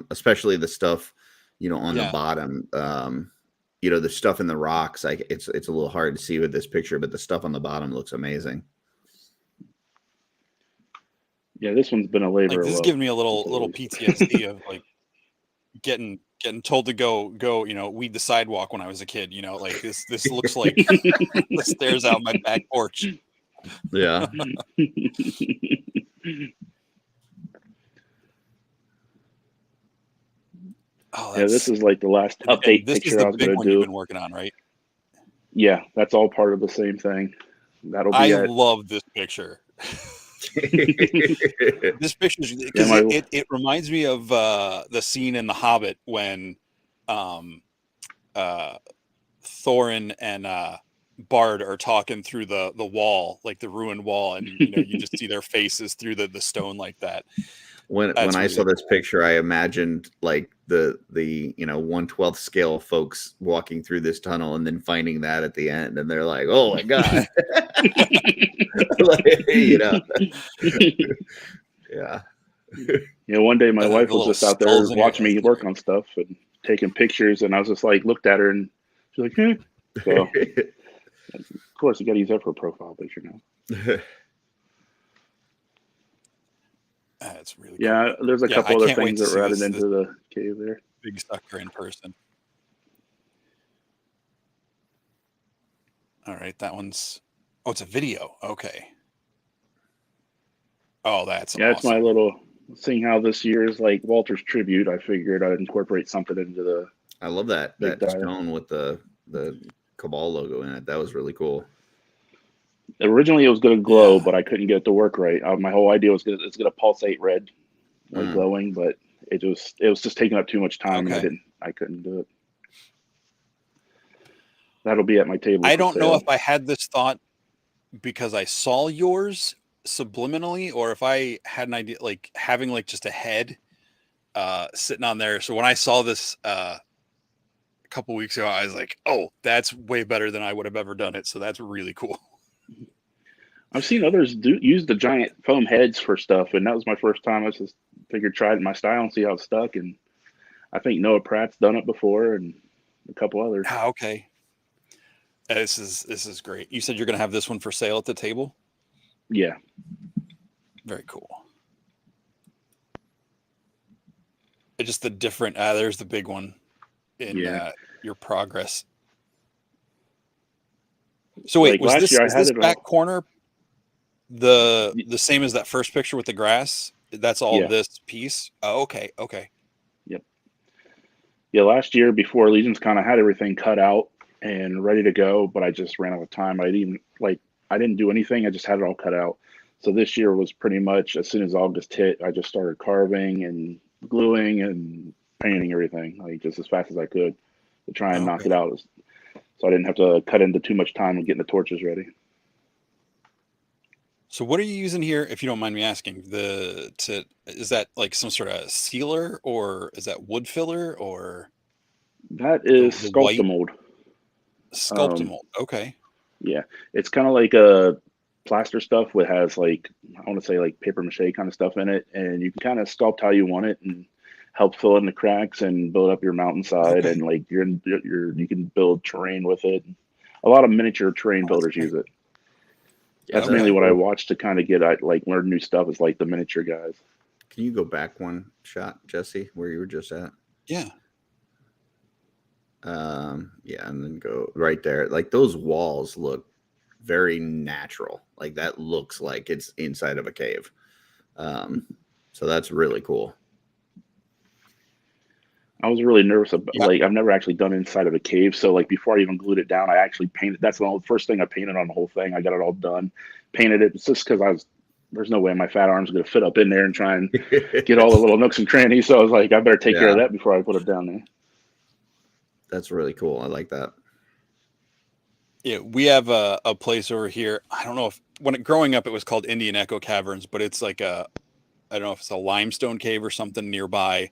especially the stuff, on the Yeah. bottom. The stuff in the rocks, like it's a little hard to see with this picture, but the stuff on the bottom looks amazing. Yeah, this one's been a Like labor of this is love, giving me a to little say the little least. PTSD of like getting told to go, weed the sidewalk when I was a kid, like this looks like the stairs out my back porch. Yeah. Oh, Yeah, this that's is like the last and update this is picture the I was big gonna one you've do. been working on, right? Yeah, that's all part of the same thing. That'll I be at love this picture. This picture yeah, because my it reminds me of the scene in The Hobbit when um uh Thorin and Bard are talking through the wall, like the ruined wall, and you just see their faces through the stone like that. When That's I really saw this cool. picture, I imagined like the 1/12 scale folks walking through this tunnel and then finding that at the end, and they're like, "Oh my god!" Like, yeah. one day my And wife the was little just out there skulls in here. watching That's me work hilarious. on stuff and taking pictures, and I was just like looked at her and she's like, "Eh." So of course you got to use that for a profile picture now. That's really Yeah, cool. there's a Yeah, I couple other can't wait things to that see were added this into the cave there. big sucker in person. All right, that one's. Oh, it's a video. Okay. Oh, that's Yeah, it's my awesome. little seeing how this year's like Walter's tribute. I figured I'd incorporate something into the I love that big that dial. stone with the Cabal logo in it. That was really cool. Originally, it was going to glow, Yeah. but I couldn't get it to work right. My whole idea was it's going to pulsate red, like Mm. glowing, but it was just taking up too much time, and Okay. I couldn't do it. That'll be at my table I for don't know if sale. I had this thought because I saw yours subliminally, or if I had an idea, like having like just a head sitting on there. So when I saw this a couple weeks ago, I was like, "Oh, that's way better than I would have ever done it." So that's really cool. I've seen others use the giant foam heads for stuff, and that was my first time. I just figured try it in my style and see how it stuck. And I think Noah Pratt's done it before, and a couple others. Ah, okay. This is great. You said you're going to have this one for sale at the table. Yeah, Very cool. It's just the different. There's the big one in yeah. your progress. So wait, Like last year, I is had this it back all. corner the same as that first picture with the grass? That's all Yeah, this piece. Oh, okay, okay, yep. Yeah, last year before Legion's Con, I had everything cut out and ready to go, but I just ran out of time. I didn't do anything. I just had it all cut out. So this year was pretty much as soon as August hit, I just started carving and gluing and painting everything like just as fast as I could to try and knock okay. it out, so I didn't have to cut into too much time and getting the torches ready. So what are you using here, if you don't mind me asking? Is that like some sort of sealer, or is that wood filler, or That is the white Sculptamold. Um, Sculptamold? Okay. Yeah, it's kind of like a plaster stuff that has like I want to say like paper mache kind of stuff in it, and you can kind of sculpt how you want it and help fill in the cracks and build up your mountainside, Okay. and like you can build terrain with it. A lot of miniature terrain Oh, that's builders use great. it. Yeah, That's that's mainly Okay. what I cool. watch to kind of get I like learn new stuff is like the miniature guys. Can you go back one shot, Jesse, where you were just at? Yeah. Yeah, and then go right there. Like those walls look very natural. Like that looks like it's inside of a cave. Um, so that's really cool. I was really nervous about Yeah. like I've never actually done inside of a cave, so like before I even glued it down, I actually painted. That's the first thing I painted on the whole thing. I got it all done, painted it. It's just because there's no way my fat arms are gonna fit up in there and try and get all the little nooks and crannies. So I was like, I better take care of Yeah, that before I put it down there. that's really cool. I like that. Yeah. We have a place over here. I don't know if growing up it was called Indian Echo Caverns, but it's like I don't know if it's a limestone cave or something nearby.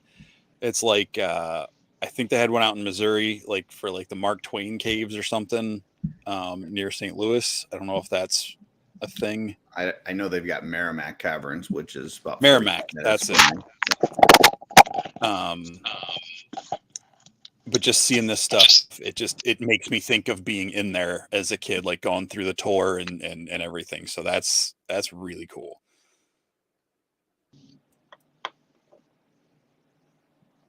It's like I think they had one out in Missouri, like for like the Mark Twain caves or something, near St. Louis. I don't know if that's a thing. I know they've got Merrimack Caverns, which is about 45 Merrimack, minutes that's it. from me. Um, but just seeing this stuff, it makes me think of being in there as a kid, like going through the tour and everything. So that's really cool.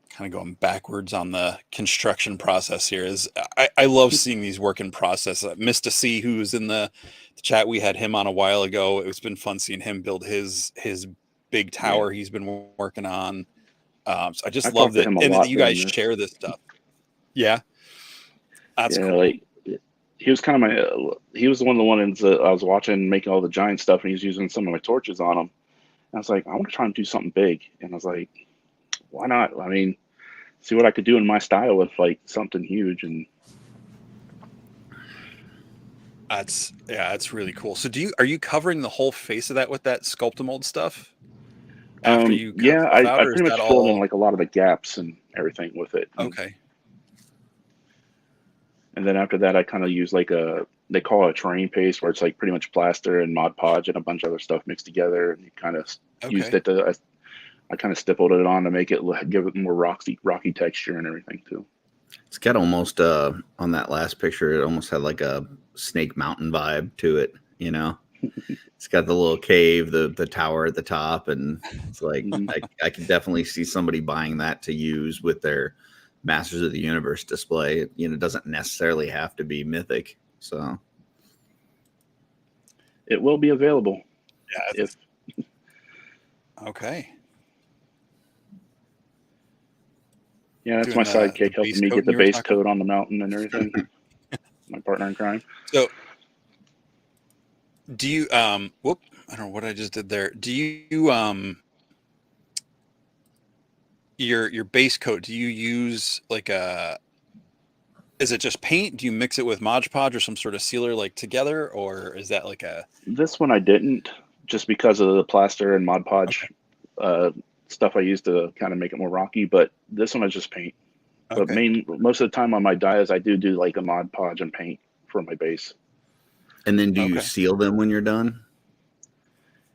Kind of going backwards on the construction process here is I love seeing these work in process. Mr. C, who's in the chat, we had him on a while ago. It's been fun seeing him build his big Yeah, tower he's been working on. So I I just love talked to that, him a and that lot you guys during this. share this stuff. Yeah, that's Yeah, cool. like he was kind of my he was one of the ones that I was watching making all the giant stuff, and he was using some of my torches on them. And I was like, I want to try and do something big, and I was like, why not? I mean, see what I could do in my style with like something huge. And That's really cool. So are you covering the whole face of that with that Sculptamold stuff after you cut yeah, stuff out, I or is pretty that much filled in all like a lot of the gaps and everything with it. okay? And then after that, I kind of use like they call it a terrain paste, where it's like pretty much plaster and Mod Podge and a bunch of other stuff mixed together. And you kind of used Okay. it to, I kind of stippled it on to make it give it more rocky texture and everything too. It's got almost on that last picture, it almost had like a Snake Mountain vibe to it, you know. It's got the little cave, the tower at the top, and it's like Hmm. I can definitely see somebody buying that to use with their Masters of the Universe display. It doesn't necessarily have to be mythic. So It will be available Yeah. if Okay. yeah, that's my Doing the sidekick helping base me coat get the you were base talking. coat on the mountain and everything. My partner in crime. So do you whoop, I don't know what I just did there. Do you your base coat, do you use like is it just paint? Do you mix it with Mod Podge or some sort of sealer like together, or is that like a This one I didn't, just because of the plaster and Mod okay? Podge uh, stuff I used to kind of make it more rocky. But this one I just paint. But Okay. most of the time on my dias, I do like a Mod Podge and paint for my base. and then do you Okay. seal them when you're done?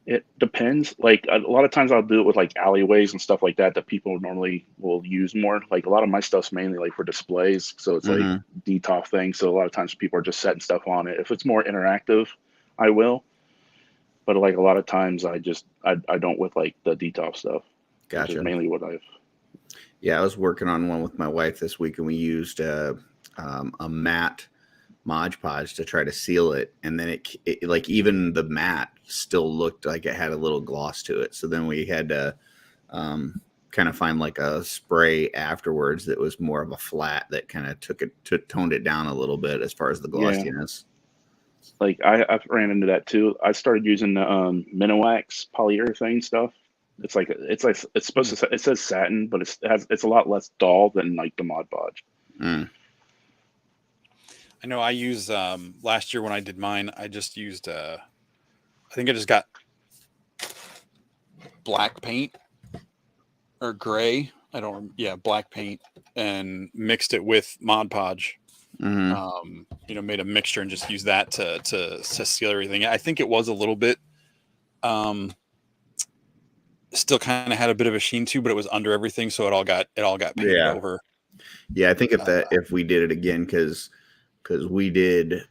It depends. Like a lot of times I'll do it with like alleyways and stuff like that people normally will use more. Like a lot of my stuff's mainly like for displays, so it's like Mm-hmm. DTOF things. So a lot of times people are just setting stuff on it. If it's more interactive, I will. But like a lot of times I don't with like the DTOF stuff, which is Gotcha. mainly what I've. Yeah, I was working on one with my wife this week, and we used a matte Mod Podge to try to seal it, and then it like even the matte still looked like it had a little gloss to it. So then we had to kind of find like a spray afterwards that was more of a flat that kind of toned it down a little bit as far as the Yeah, glossiness. like I've ran into that too. I started using the Minowax polyurethane stuff. It's supposed to it says satin, but it's a lot less dull than like the Mod Podge. Mm. I know I use last year when I did mine, I just used I think I just got black paint or gray. I don't yeah, black paint and mixed it with Mod Podge. Hmm. Made a mixture and just used that to seal everything. I think it was a little bit still kind of had a bit of a sheen too, but it was under everything, so it all got painted over. Yeah, I think if we did it again, because we did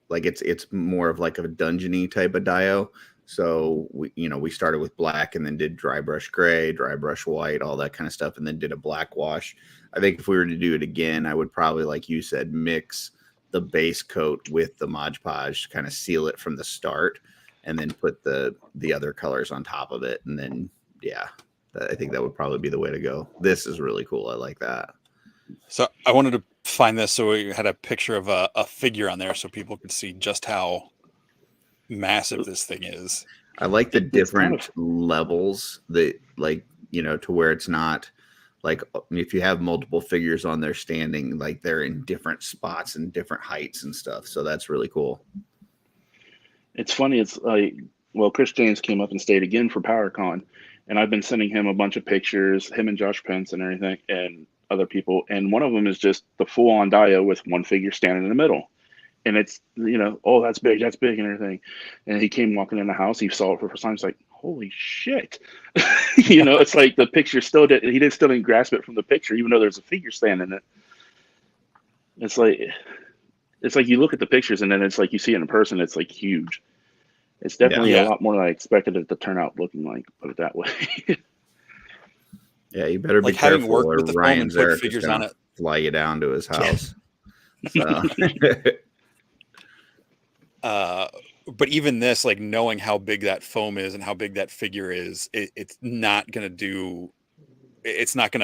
like it's more of like a dungeony type of dio. So we started with black and then did dry brush gray, dry brush white, all that kind of stuff, and then did a black wash. I think if we were to do it again, I would probably, like you said, mix the base coat with the Mod Podge to kind of seal it from the start, and then put the other colors on top of it, and then I think that would probably be the way to go. This is really cool. I like that. So I wanted to find this, so we had a picture of a figure on there, so people could see just how massive this thing is. I like the different levels that, like, to where it's not like if you have multiple figures on there standing, like they're in different spots and different heights and stuff. So that's really cool. It's funny. It's like, well, Chris James came up and stayed again for PowerCon, and I've been sending him a bunch of pictures, him and Josh Pence and everything, and other people. And one of them is just the full-on dio with one figure standing in the middle. And it's, oh, that's big and everything. And he came walking in the house. He saw it for the first time. He's like, holy shit. It's like the picture still didn't grasp it from the picture, even though there's a figure standing in it. It's like you look at the pictures and then it's like you see it in person. It's like huge. It's definitely a lot more than I expected it to turn out looking like, put it that way. Yeah, you better be having careful, worked or with the Ryan's foam and there put figures just on it, fly you down to his house. So. But even this, like, knowing how big that foam is and how big that figure is, it's not gonna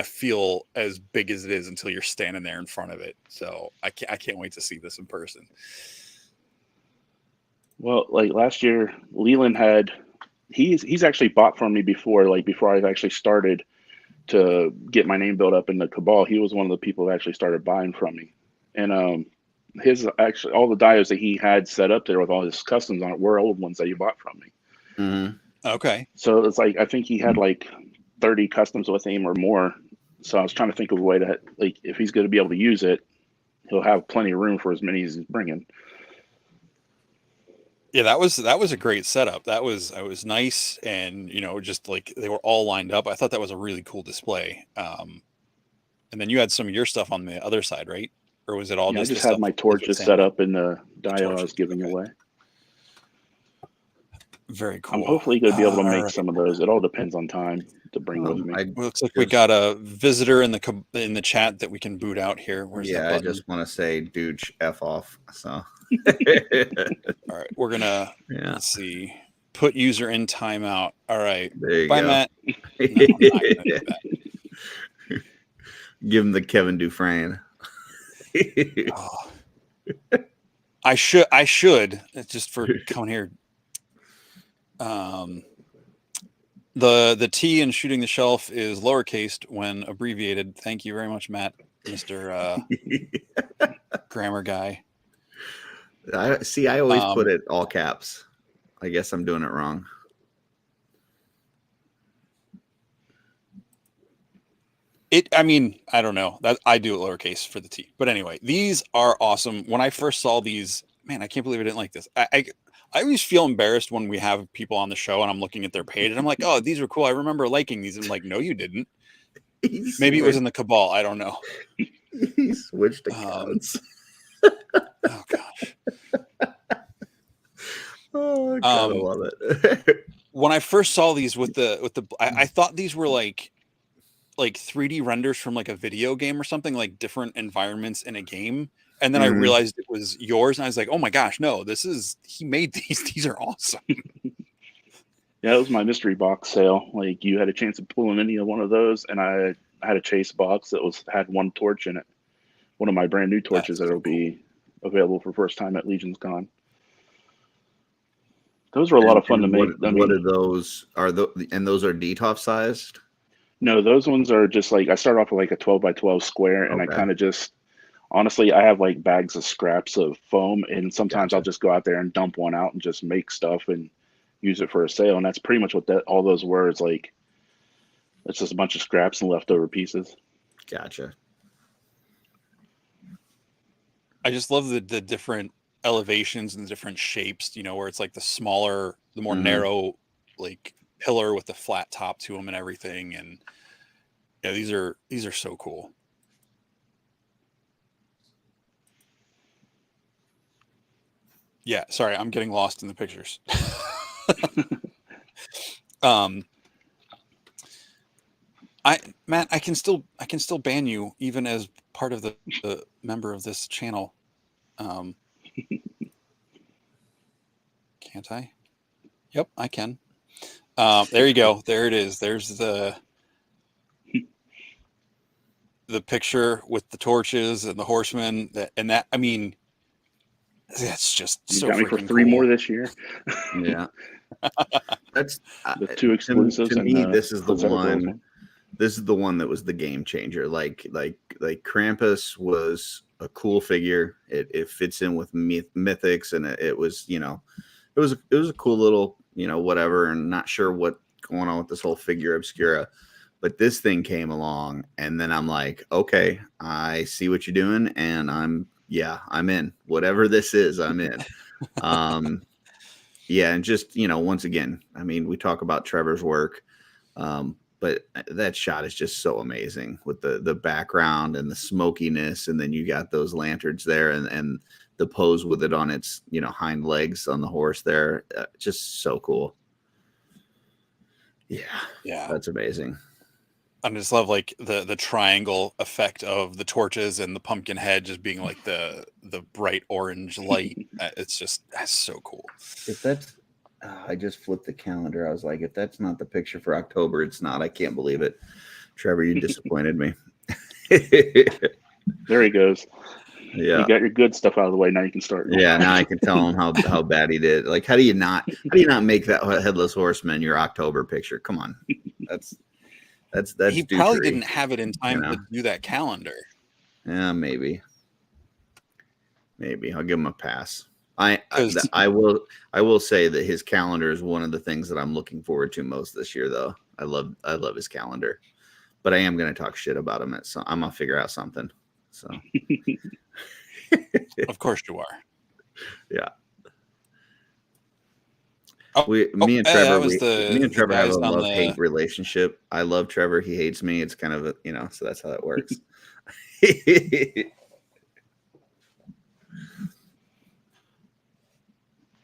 feel as big as it is until you're standing there in front of it. So I can't wait to see this in person. Well, like last year, Leland he's actually bought from me before, like before I've actually started to get my name built up in the Cabal. He was one of the people that actually started buying from me. And his actually all the dios that he had set up there with all his customs on it were old ones that he bought from me. Mm-hmm. Okay. So it's like I think he had like 30 customs with him or more. So I was trying to think of a way to, like, if he's going to be able to use it, he'll have plenty of room for as many as he's bringing. Yeah, that was a great setup. That was nice, and just like they were all lined up. I thought that was a really cool display. And then you had some of your stuff on the other side, right? Or was it all just? I just had my torches set up in the dio I was giving okay. away. Very cool. I'm hopefully going to be able to make some of those. It all depends on time to bring with me. Looks like we got a visitor in the chat that we can boot out here. Where's the button? I just want to say, douche, F off. So. All right, we're gonna let's see. Put user in timeout. All right. There you Bye, go. Matt. No, I'm not gonna do that. Give him the Kevin Dufresne. Oh. I should. It's just for coming here. The T in shooting the shelf is lowercased when abbreviated. Thank you very much, Matt, Mr. Grammar guy. I always put it all caps. I guess I'm doing it wrong. I don't know. That I do it lowercase for the T. But anyway, these are awesome. When I first saw these, man, I can't believe I didn't like this. I always feel embarrassed when we have people on the show and I'm looking at their page and I'm like, oh, these are cool. I remember liking these. And I'm like, no, you didn't. Maybe it was in the Cabal. I don't know. He switched accounts. Oh gosh. Oh, I kind of love it. When I first saw these with the I thought these were like 3D renders from like a video game or something, like different environments in a game. And then I realized it was yours, and I was like, "Oh my gosh, no! He made these. These are awesome." Yeah, it was my mystery box sale. Like, you had a chance of pulling any of one of those, and I had a chase box that had one torch in it. One of my brand new torches that'll be available for first time at Legion's Con. Those were a lot of fun to make. What are those? And those are DTOF sized? No, those ones are just like, I start off with like a 12 by 12 square, and I kind of just, honestly, I have like bags of scraps of foam, and sometimes I'll just go out there and dump one out and just make stuff and use it for a sale. And that's pretty much what all those were. It's like, it's just a bunch of scraps and leftover pieces. Gotcha. I just love the different elevations and the different shapes, where it's like the smaller, the more narrow, like pillar with the flat top to them and everything. And yeah, these are so cool. Yeah, sorry, I'm getting lost in the pictures. Matt, I can still ban you even as part of the member of this channel. Can't I? Yep, I can. There you go. There it is. There's the picture with the torches and the horsemen. I mean, that's just You so got me for freaking 3 cool. more this year. Yeah. That's The 2 exclusives. To me, this is the Crusader Girls one. This is the one that was the game changer. Like Krampus was a cool figure. It fits in with mythics, and it was, you know, it was a cool little, you know, whatever. And not sure what's going on with this whole figure obscura, but this thing came along, and then I'm like, okay, I see what you're doing, and I'm in. Whatever this is, I'm in. Yeah, and just, you know, once again, I mean, we talk about Trevor's work. But that shot is just so amazing with the background and the smokiness, and then you got those lanterns there, and the pose with it on its, you know, hind legs on the horse there, just so cool. Yeah, that's amazing. I just love like the triangle effect of the torches and the pumpkin head just being like the bright orange light. That's so cool. If that's I just flipped the calendar. I was like, if that's not the picture for October, it's not. I can't believe it. Trevor, you disappointed me. There he goes. Yeah. You got your good stuff out of the way. Now you can start. Yeah, now I can tell him how bad he did. Like, how do you not make that headless horseman your October picture? Come on. That's he probably didn't have it in time to do that calendar. Yeah, maybe. I'll give him a pass. I will say that his calendar is one of the things that I'm looking forward to most this year, though. I love his calendar, but I am going to talk shit about him. So I'm gonna figure out something. So, of course you are. Yeah. Me and Trevor have a love-hate relationship. I love Trevor. He hates me. It's kind of a, you know, so that's how that works.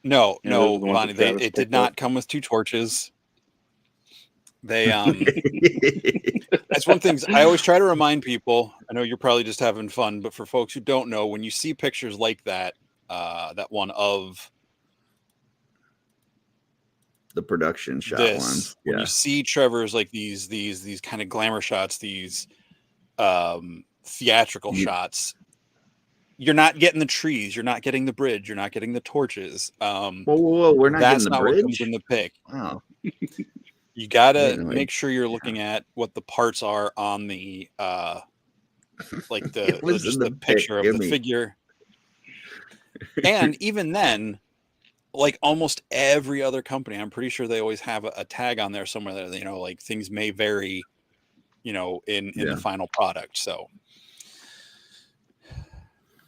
No, Bonnie, it did not come with 2 torches. They that's one thing I always try to remind people. I know you're probably just having fun, but for folks who don't know, when you see pictures like that, that one of the production shot ones, when you see Trevor's like these kind of glamour shots, these theatrical shots, you're not getting the trees, you're not getting the bridge, you're not getting the torches. Whoa, we're not getting the bridge. What comes in the pic. Wow. You gotta make sure you're looking at what the parts are on the like the picture of the figure. And even then, like almost every other company, I'm pretty sure they always have a tag on there somewhere that, you know, like things may vary, you know, in the final product. So,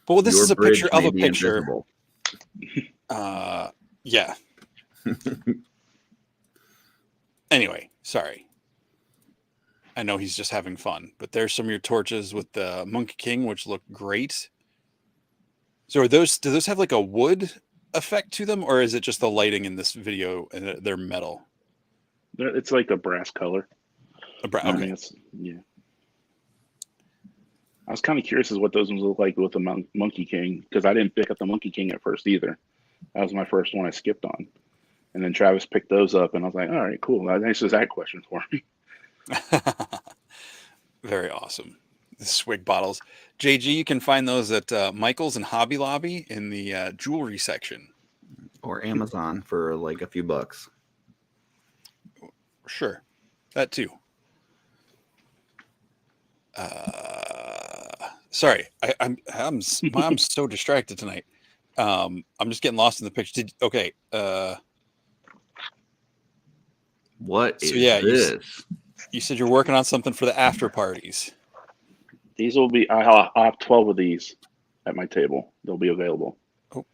but this is a picture of a picture. Yeah. Anyway, sorry. I know he's just having fun, but there's some of your torches with the Monkey King, which look great. So do those have like a wood effect to them, or is it just the lighting in this video and they're metal? It's like a brass color. Okay. Yeah. I was kind of curious as what those ones look like with the Monkey King, because I didn't pick up the Monkey King at first either. That was my first one I skipped on. And then Travis picked those up, and I was like, all right, cool. That answers that question for me. Very awesome. The swig bottles. JG, you can find those at Michael's and Hobby Lobby in the jewelry section. Or Amazon for like a few bucks. Sure. That too. Sorry. I'm so distracted tonight. I'm just getting lost in the picture. What is this? You said you're working on something for the after parties. These will be, I'll have 12 of these at my table. They'll be available. Oh.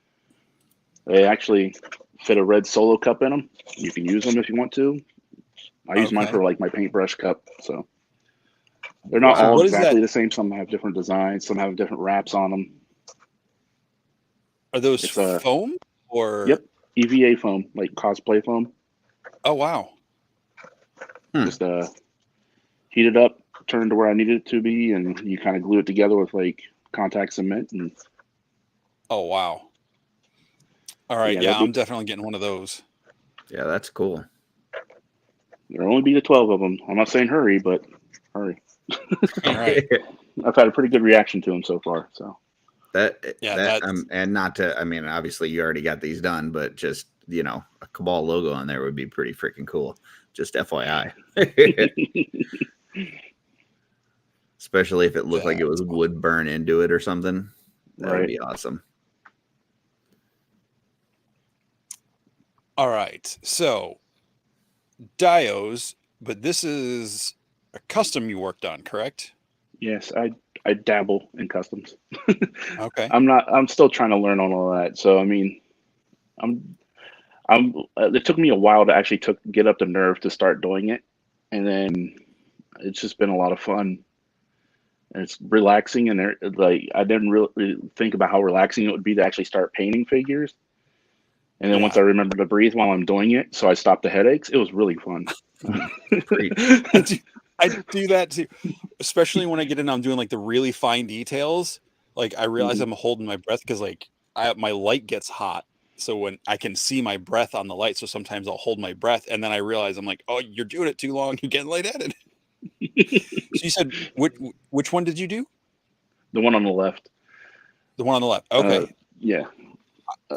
They actually fit a red Solo cup in them. You can use them if you want to. I use mine Okay. for like my paintbrush cup. So they're not So all what is that? exactly the same. Some have different designs. Some have different wraps on them. Are those It's a foam or? Yep, EVA foam, like cosplay foam. Oh wow. Just heat it up, turn it to where I need it to be, and you kind of glue it together with like contact cement. And Oh wow. All right. yeah, Yeah, I'm definitely getting one of those. Yeah, that's cool. there'll only be the 12 of them. I'm not saying hurry, but hurry. All right. I've had a pretty good reaction to them so far. So Yeah, that that's and not to, I mean, obviously you already got these done, but just, you know, a Cabal logo on there would be pretty freaking cool. Just FYI. Especially if it looked like it was wood burn into it or something. That would be awesome. all right. So dios, but this is a custom you worked on, correct? yes, I dabble in customs. Okay. I'm still trying to learn on all that. So I mean, I'm it took me a while to actually get up the nerve to start doing it, and then it's just been a lot of fun. And it's relaxing, and like I didn't really think about how relaxing it would be to actually start painting figures. And then once I remember to breathe while I'm doing it, so I stopped the headaches. It was really fun. I do that too, especially when I get in. I'm doing like the really fine details. Like I realize I'm holding my breath because like my light gets hot, so when I can see my breath on the light, so sometimes I'll hold my breath, and then I realize I'm like, oh, you're doing it too long. You're getting lightheaded. So you said which one did you do? The one on the left. The one on the left. Okay. Yeah.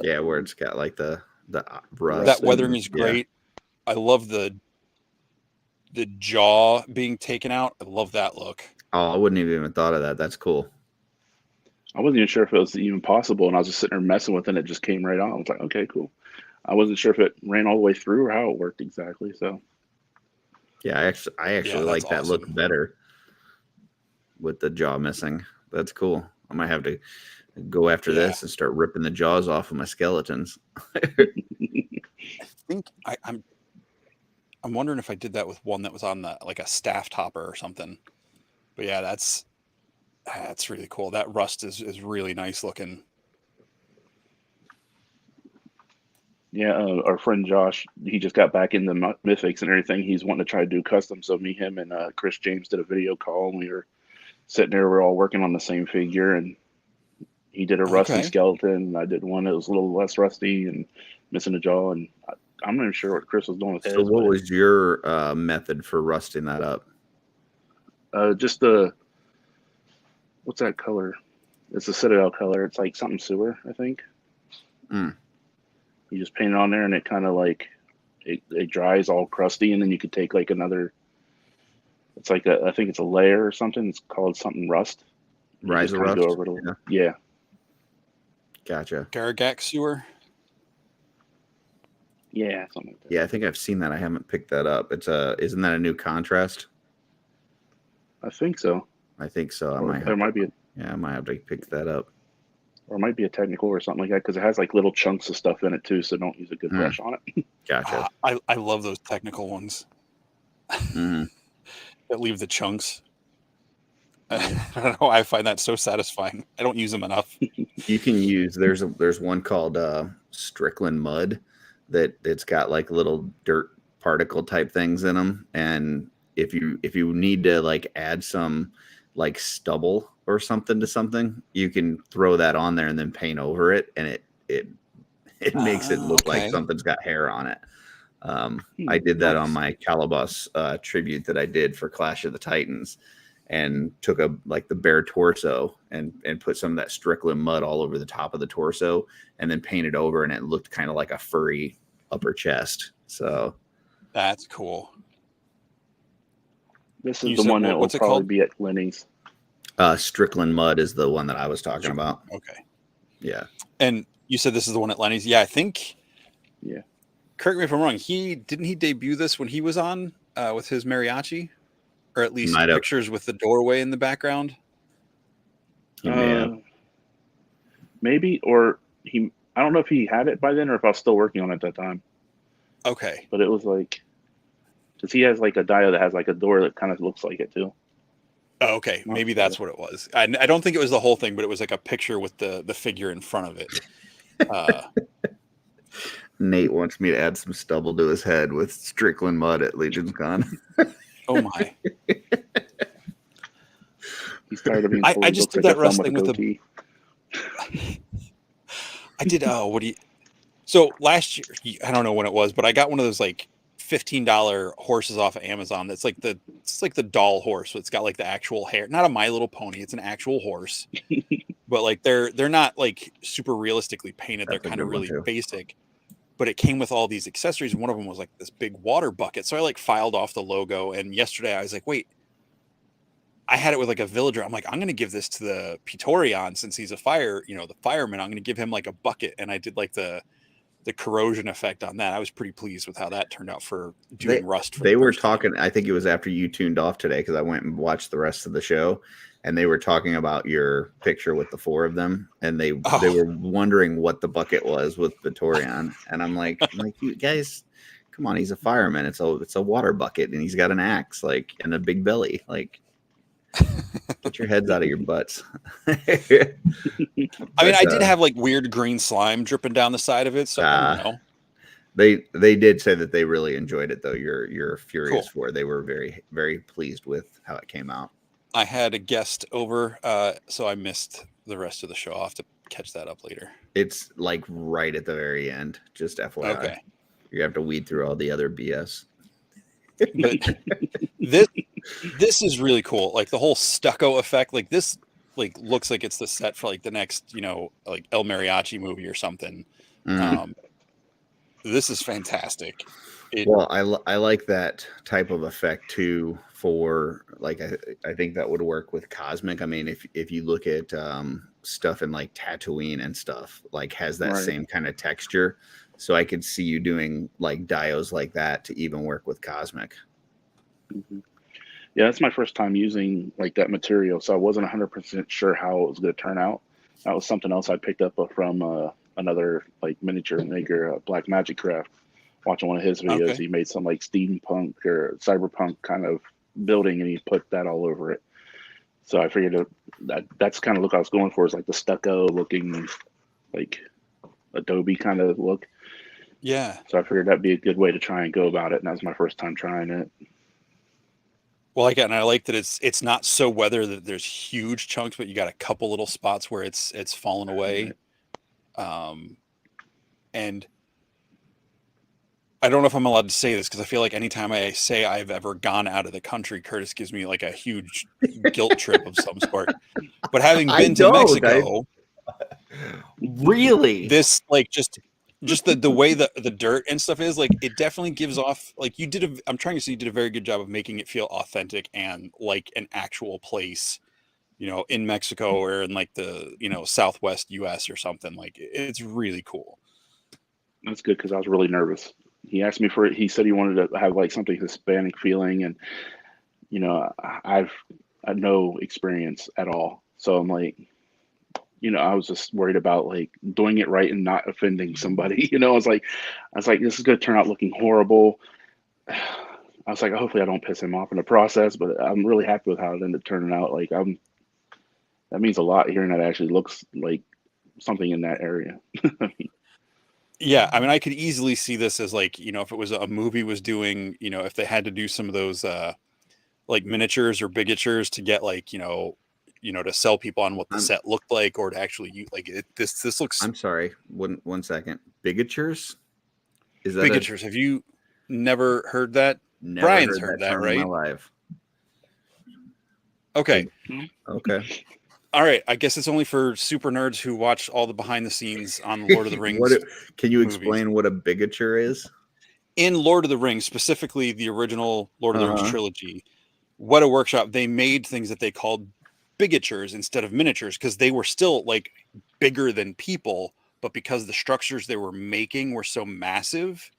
Yeah, where it's got like the rust. That weathering is great. I love the jaw being taken out. I love that look. Oh, I wouldn't have even thought of that. That's cool. I wasn't even sure if it was even possible, and I was just sitting there messing with it, and it just came right on. I was like, okay, cool. I wasn't sure if it ran all the way through or how it worked exactly. So yeah, I actually like that look better with the jaw missing. That's cool. I might have to go after this and start ripping the jaws off of my skeletons. I think I'm wondering if I did that with one that was on like a staff topper or something. But yeah, that's really cool. That rust is really nice looking. yeah, our friend Josh, he just got back into Mythics and everything. He's wanting to try to do custom. So me, him, and Chris James did a video call, and we were sitting there. We're all working on the same figure, and he did a rusty skeleton, and I did one that was a little less rusty and missing a jaw. And I'm not even sure what Chris was doing with his. So what was your method for rusting that up? Just what's that color? It's a Citadel color. It's like something sewer, I think. You just paint it on there, and it kind of like it dries all crusty, and then you could take like another. It's like I think it's a layer or something. It's called something rust. Rise of rust. Go over it yeah. Gotcha. Garagak sewer. Yeah, something like that. Yeah, I think I've seen that. I haven't picked that up. It's isn't that a new contrast? I think so. I think so. I might have to pick that up. Or it might be a technical or something like that, because it has like little chunks of stuff in it too, so don't use a good brush on it. Gotcha. I love those technical ones that leave the chunks. I don't know. I find that so satisfying. I don't use them enough. You can use there's one called Strickland mud it's got like little dirt particle type things in them, and if you need to like add some like stubble or something to something, you can throw that on there and then paint over it, and it makes it look like something's got hair on it. I did that on my Calabas tribute that I did for Clash of the Titans, and took the bare torso and put some of that Strickland mud all over the top of the torso, and then painted over, and it looked kind of like a furry upper chest. So that's cool. This is the one that will probably be at Lenny's. Strickland mud is the one that I was talking about. Okay. Yeah. And you said this is the one at Lenny's. Yeah, I think. Yeah. Correct me if I'm wrong. He debut this when he was on with his mariachi, or at least pictures with the doorway in the background. Maybe, or he. I don't know if he had it by then or if I was still working on it at that time. Okay. But it was like Because he has like a dio that has like a door that kind of looks like it too. Oh, okay, maybe that's what it was. I don't think it was the whole thing, but it was like a picture with the figure in front of it. Nate wants me to add some stubble to his head with Strickland mud at Legion's Con. Oh my! He's tired of being told I he just looks did like that a thumb with a wrestling with goatee. I did. What do you? So last year, I don't know when it was, but I got one of those like $15 horses off of Amazon. It's like the doll horse. So it's got like the actual hair, not a My Little Pony. It's an actual horse, but like they're not like super realistically painted. That's They're a kind of good one, really too. basic. But it came with all these accessories. One of them was like this big water bucket. So I like filed off the logo. And yesterday I was like, wait, I had it with like a villager. I'm like, I'm going to give this to the Praetorian since he's a the fireman. I'm going to give him like a bucket. And I did like the corrosion effect on that. I was pretty pleased with how that turned out for doing Rust. They were talking, I think it was after you tuned off today, because I went and watched the rest of the show, and they were talking about your picture with the four of them, and they were wondering what the bucket was with Praetorian. And I'm like, you guys, come on, he's a fireman. It's a water bucket, and he's got an axe, like, and a big belly. Like, get your heads out of your butts. I mean, I did have like weird green slime dripping down the side of it, so I don't know. They did say that they really enjoyed it, though. You're furious Cool. for it. They were very, very pleased with how it came out. I had a guest over, so I missed the rest of the show. I'll have to catch that up later. It's like right at the very end, just FYI. Okay. You have to weed through all the other BS. But this is really cool. Like the whole stucco effect, like this like looks like it's the set for like the next, like El Mariachi movie or something. Mm-hmm. This is fantastic. Well, I like that type of effect too. For like, I think that would work with Cosmic. I mean, if you look at stuff in like Tatooine and stuff, like has that same kind of texture. So I could see you doing like dios like that to even work with Cosmic. Mm-hmm. Yeah, that's my first time using like that material, so I wasn't 100% sure how it was going to turn out. That was something else I picked up from another like miniature maker, Black Magic Craft. Watching one of his videos, Okay. he made some like steampunk or cyberpunk kind of building, and he put that all over it. So I figured that's kind of look I was going for, is like the stucco looking, like Adobe kind of look. Yeah. So I figured that'd be a good way to try and go about it, and that was my first time trying it. Well, and I like that it's not so weathered that there's huge chunks, but you got a couple little spots where it's fallen away. And I don't know if I'm allowed to say this because I feel like anytime I say I've ever gone out of the country, Curtis gives me like a huge guilt trip of some sort. But having been to Mexico, really, this like just the way the dirt and stuff is, like, it definitely gives off like I'm trying to say you did a very good job of making it feel authentic and like an actual place, in Mexico or in like the, Southwest US or something. Like, it's really cool. That's good, because I was really nervous. He asked me for it. He said he wanted to have like something Hispanic feeling, and I've had no experience at all. So I'm like, I was just worried about like doing it right and not offending somebody. I was like, this is going to turn out looking horrible. I was like, hopefully I don't piss him off in the process, but I'm really happy with how it ended up turning out. Like, that means a lot, hearing that it actually looks like something in that area. Yeah, I mean, I could easily see this as like, if it was a movie was doing, if they had to do some of those like miniatures or bigatures to get like, to sell people on what the set looked like, or to actually use like this looks. I'm sorry, one second. Bigatures? Is that bigatures? Have you never heard that? Never Brian's heard that, right? In my life. Okay. Okay. All right, I guess it's only for super nerds who watch all the behind the scenes on Lord of the Rings. Can you explain what a bigature is? In Lord of the Rings, specifically the original Lord of the Rings trilogy, What a Workshop, they made things that they called bigatures instead of miniatures, because they were still like bigger than people, but because the structures they were making were so massive,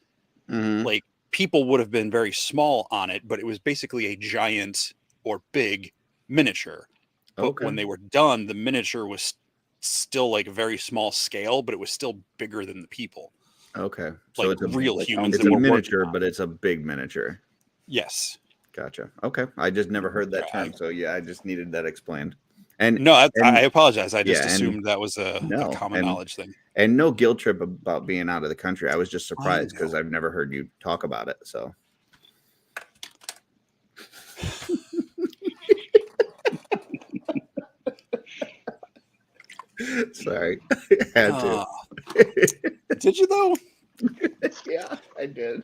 like people would have been very small on it, but it was basically a giant or big miniature. But when they were done, the miniature was still like a very small scale, but it was still bigger than the people. Okay. So like it's real humans. It's a miniature, but it's a big miniature. Yes. Gotcha. Okay. I just never heard that term. So yeah, I just needed that explained. And No, I and apologize. I just yeah, and assumed that was a no, common knowledge thing. and no guilt trip about being out of the country. I was just I surprised because know. I've never heard you talk about it. So sorry. Had to. Did you though? Yeah, I did.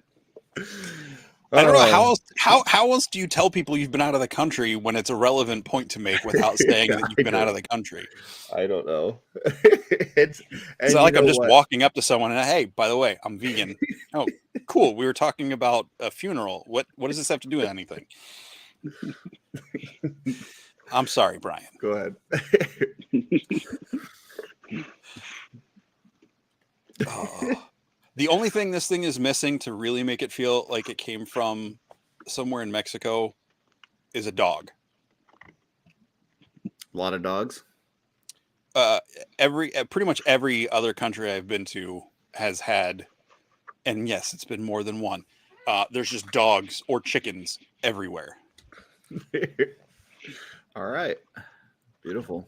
I don't know how else do you tell people you've been out of the country when it's a relevant point to make without saying that you've been out of the country? I don't know. It's not like I'm just walking up to someone and, hey, by the way, I'm vegan. Oh, cool. We were talking about a funeral. What does this have to do with anything? I'm sorry, Bryan. Go ahead. The only thing this thing is missing to really make it feel like it came from somewhere in Mexico is a dog. A lot of dogs. Pretty much every other country I've been to has had, and yes, it's been more than one. There's just dogs or chickens everywhere. All right. Beautiful.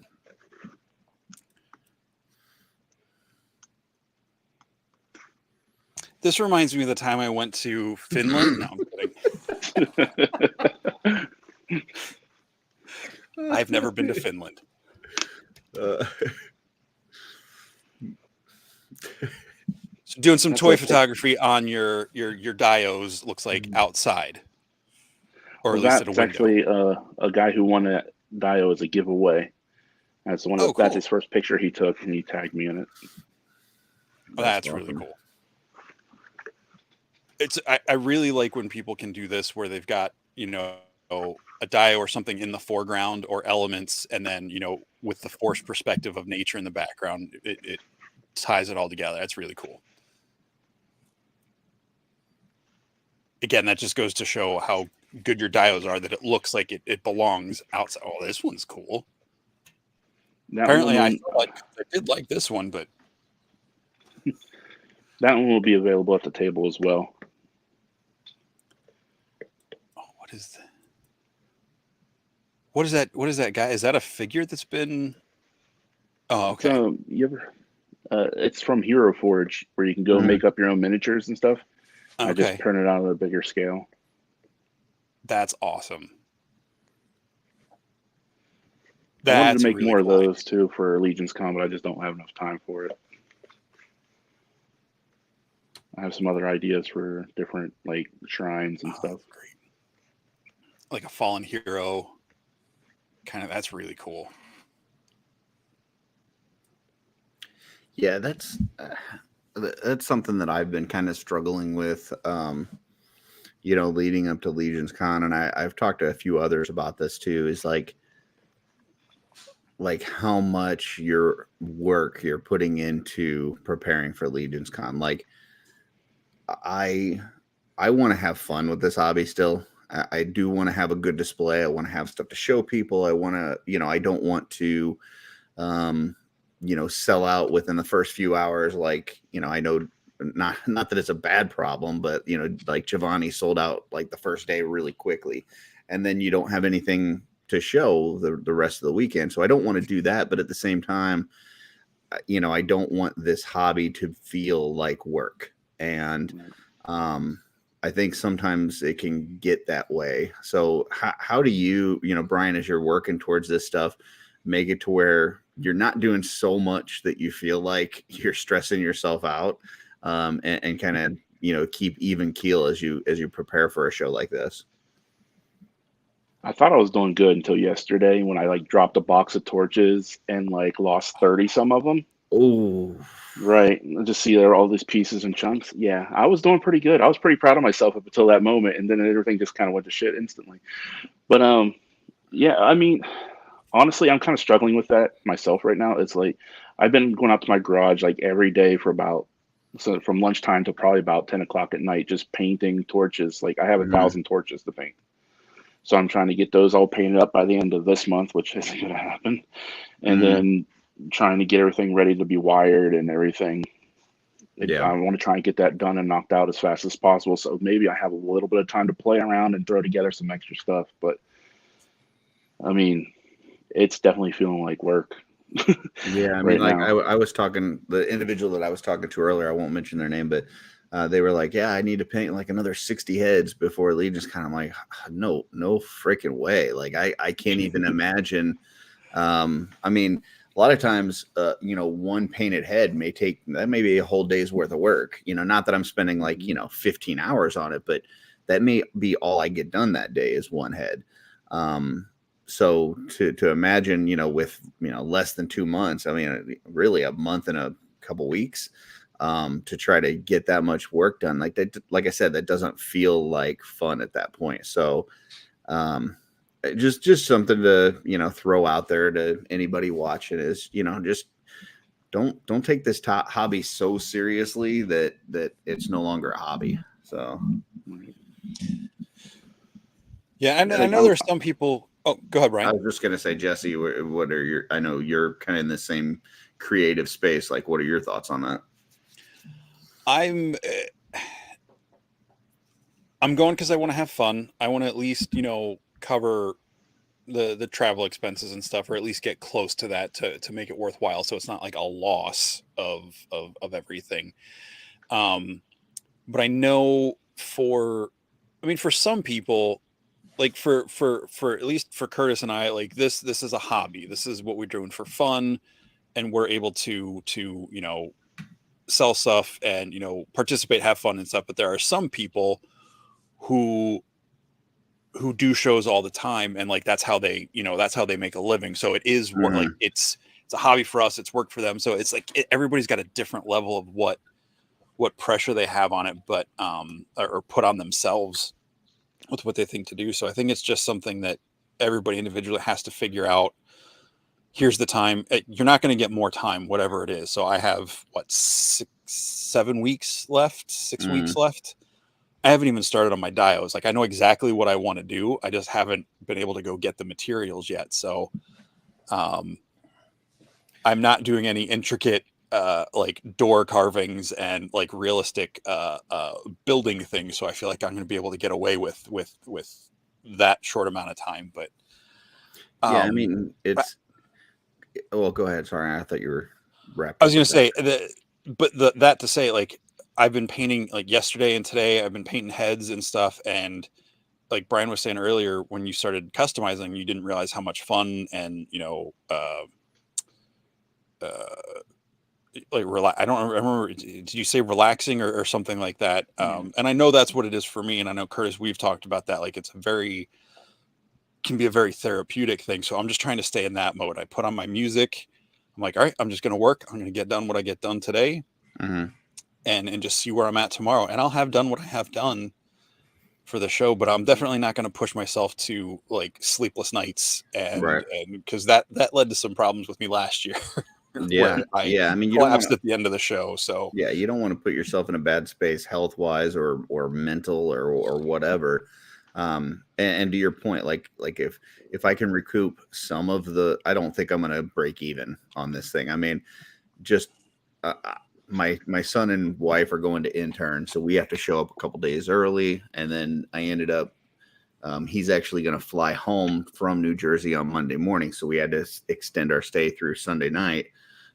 This reminds me of the time I went to Finland. No, I'm kidding. I've never been to Finland. So doing some toy photography on your dios looks like outside, or at least at a window. Actually a guy who won a dio as a giveaway. That's one of cool. That's his first picture he took, and he tagged me in it. That's awesome. Really cool. I really like when people can do this where they've got, a dio or something in the foreground or elements, and then, with the forced perspective of nature in the background, it ties it all together. That's really cool. Again, that just goes to show how good your dios are, that it looks like it belongs outside. Oh, this one's cool. Apparently, I did like this one, but that one will be available at the table as well. What is that? What is that guy? Is that a figure that's been? Oh, okay. It's from Hero Forge, where you can go make up your own miniatures and stuff. Okay. I just turn it out on a bigger scale. That's awesome. I wanted to make really more of those too for Legion's Con, but I just don't have enough time for it. I have some other ideas for different shrines and stuff. Great. Like a fallen hero. Kind of, that's really cool. Yeah, that's something that I've been kind of struggling with, leading up to Legion's Con, and I've talked to a few others about this too. Is like how much your work you're putting into preparing for Legion's Con. Like, I want to have fun with this hobby still. I do want to have a good display. I want to have stuff to show people. I want to, I don't want to, sell out within the first few hours. I know not that it's a bad problem, but, like Giovanni sold out the first day really quickly, and then you don't have anything to show the rest of the weekend. So I don't want to do that. But at the same time, I don't want this hobby to feel like work. And, I think sometimes it can get that way. So how do you, Bryan, as you're working towards this stuff, make it to where you're not doing so much that you feel like you're stressing yourself out, and kind of, keep even keel as you prepare for a show like this? I thought I was doing good until yesterday when I dropped a box of torches and lost 30 some of them. Oh, right. Just see there all these pieces and chunks. Yeah, I was doing pretty good. I was pretty proud of myself up until that moment, and then everything just kind of went to shit instantly. But yeah, I mean, honestly, I'm kind of struggling with that myself right now. It's I've been going out to my garage every day for from lunchtime to probably about 10 o'clock at night, just painting torches. I have 1,000 torches to paint. So I'm trying to get those all painted up by the end of this month, which isn't going to happen. And then trying to get everything ready to be wired and everything. Yeah. I want to try and get that done and knocked out as fast as possible. So maybe I have a little bit of time to play around and throw together some extra stuff. But I mean, it's definitely feeling like work. Yeah, I mean, right like now. I was talking, the individual that I was talking to earlier, I won't mention their name, but they were like, "Yeah, I need to paint like another 60 heads before Legion's." Kind of like, no, no freaking way. Like I can't even imagine. I mean, a lot of times, one painted head may be a whole day's worth of work. Not that I'm spending like 15 hours on it, but that may be all I get done that day is one head. So to imagine, with less than 2 months, I mean, really a month and a couple weeks, to try to get that much work done, like that, like I said, that doesn't feel like fun at that point. So, just something to throw out there to anybody watching is just don't take this hobby so seriously that it's no longer a hobby. So Yeah, I know there's some people. Oh, go ahead, I Bryan. was just gonna say, Jesse, what are your? I know you're kind of in the same creative space. Like, what are your thoughts on that? I'm going because I want to have fun. I want to at least cover the travel expenses and stuff, or at least get close to that to make it worthwhile. So it's not like a loss of everything. But I know for some people, like for at least for Curtis and I, like this is a hobby. This is what we're doing for fun, and we're able to sell stuff and participate, have fun and stuff. But there are some people who do shows all the time, and like that's how they make a living. So it is what like it's a hobby for us, it's work for them. So it's like everybody's got a different level of what pressure they have on it, but or put on themselves with what they think to do. So I think it's just something that everybody individually has to figure out. Here's the time. You're not going to get more time, whatever it is. So I have 7 weeks left, 6 weeks left. I haven't even started on my dios. Like I know exactly what I want to do. I just haven't been able to go get the materials yet. So I'm not doing any intricate like door carvings and like realistic building things. So I feel like I'm going to be able to get away with that short amount of time. But yeah, I mean, it's. Well, go ahead. Sorry, I thought you were wrapped. I was going to say that to say, like, I've been painting like yesterday and today. I've been painting heads and stuff, and like Bryan was saying earlier, when you started customizing, you didn't realize how much fun and like I don't remember. Did you say relaxing or something like that? And I know that's what it is for me. And I know Curtis, we've talked about that. Like can be a very therapeutic thing. So I'm just trying to stay in that mode. I put on my music. I'm like, all right, I'm just going to work. I'm going to get done what I get done today, and just see where I'm at tomorrow. And I'll have done what I have done for the show, but I'm definitely not going to push myself to like sleepless nights and because that led to some problems with me last year. Yeah, I I mean, you don't collapsed want at the end of the show. So yeah, you don't want to put yourself in a bad space health wise or mental or whatever. And to your point, like if I can recoup some of I don't think I'm going to break even on this thing. I mean, just my son and wife are going to intern, so we have to show up a couple days early, and then I ended up. He's actually going to fly home from New Jersey on Monday morning, so we had to extend our stay through Sunday night.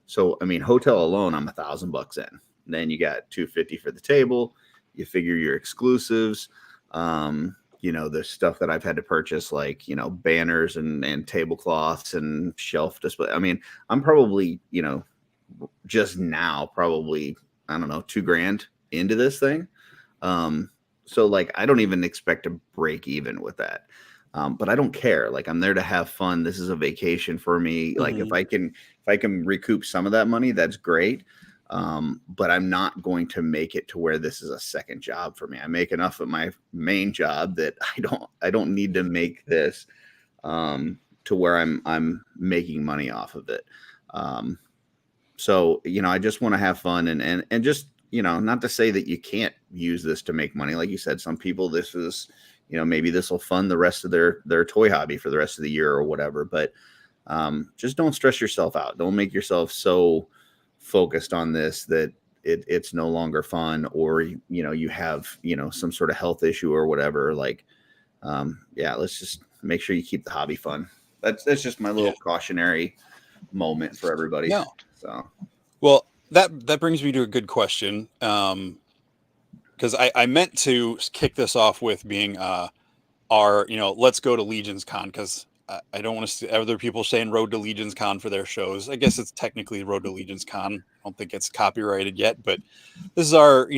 So I mean, hotel alone, I'm $1,000 in. Then you got $250 for the table. You figure your exclusives. The stuff that I've had to purchase, like banners and tablecloths and shelf display. I mean, I'm probably just now probably I don't know $2,000 into this thing. So like I don't even expect to break even with that. But I don't care. Like I'm there to have fun. This is a vacation for me. Like if I can recoup some of that money, that's great. But I'm not going to make it to where this is a second job for me. I make enough of my main job that I don't need to make this to where I'm making money off of it. So I just want to have fun and just not to say that you can't use this to make money. Like you said, some people this is maybe this will fund the rest of their toy hobby for the rest of the year or whatever. But just don't stress yourself out. Don't make yourself so focused on this that it's no longer fun, or you have some sort of health issue or whatever. Like, let's just make sure you keep the hobby fun. That's just my little cautionary moment for everybody. No. So, well, that brings me to a good question. Because I meant to kick this off with being our, let's go to Legion's Con, because I don't want to see other people saying Road to Legion's Con for their shows. I guess it's technically Road to Legion's Con. I don't think it's copyrighted yet, but this is our,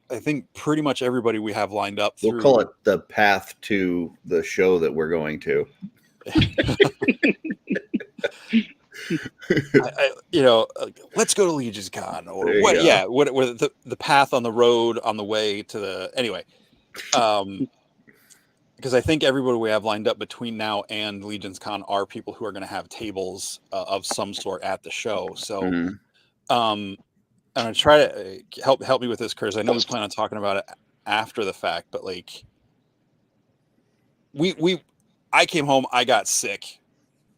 I think pretty much everybody we have lined up through. We'll call it the path to the show that we're going to. Let's go to Legion's Con, or what? Go. Yeah, what the path on the road on the way to the anyway. Because I think everybody we have lined up between now and Legion's Con are people who are going to have tables of some sort at the show. So, I'm going to try to help me with this, Chris. I know we plan on talking about it after the fact, but like, I came home, I got sick.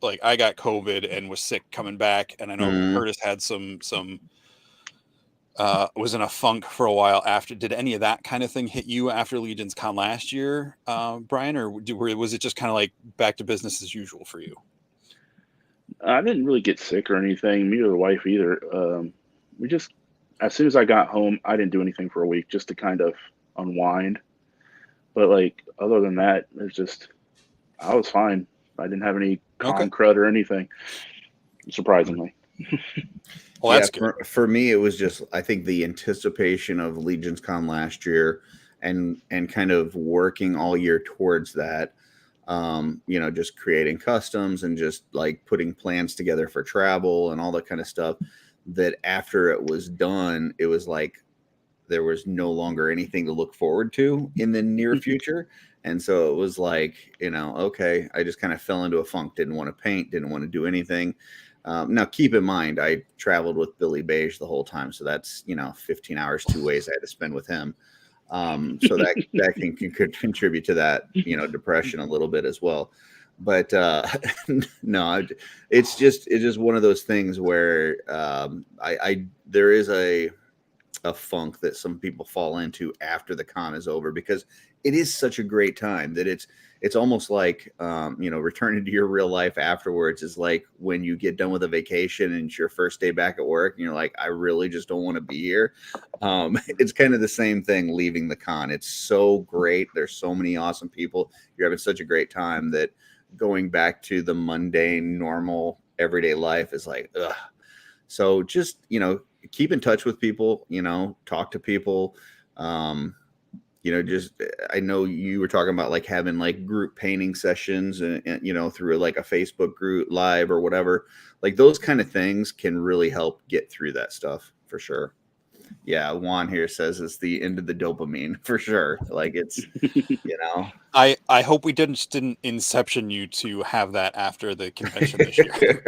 Like, I got COVID and was sick coming back, and I know Curtis had some was in a funk for a while after. Did any of that kind of thing hit you after Legion's Con last year, Bryan, or was it just kind of like back to business as usual for you? I didn't really get sick or anything, me or the wife either. We just, as soon as I got home, I didn't do anything for a week just to kind of unwind. But like, other than that, I was fine. I didn't have any con crud or anything, surprisingly. Well, that's good. For me, it was just, I think, the anticipation of Legion's Con last year and kind of working all year towards that, just creating customs and just like putting plans together for travel and all that kind of stuff, that after it was done, it was like there was no longer anything to look forward to in the near future. And so it was like, okay, I just kind of fell into a funk, didn't want to paint, didn't want to do anything. Now, keep in mind, I traveled with Billy Beige the whole time. So that's, 15 hours, 2 ways I had to spend with him. So that can contribute to that, depression a little bit as well. But no, it's just one of those things where there is a funk that some people fall into after the con is over, because it is such a great time that it's almost like, returning to your real life afterwards is like when you get done with a vacation and it's your first day back at work and you're like, I really just don't want to be here. It's kind of the same thing leaving the con. It's so great. There's so many awesome people. You're having such a great time that going back to the mundane, normal, everyday life is like, ugh. So just, keep in touch with people, talk to people. I know you were talking about like having like group painting sessions and through like a Facebook group live or whatever, like those kind of things can really help get through that stuff for sure. Yeah. Juan here says it's the end of the dopamine for sure. Like it's, I hope we didn't inception you to have that after the convention this year.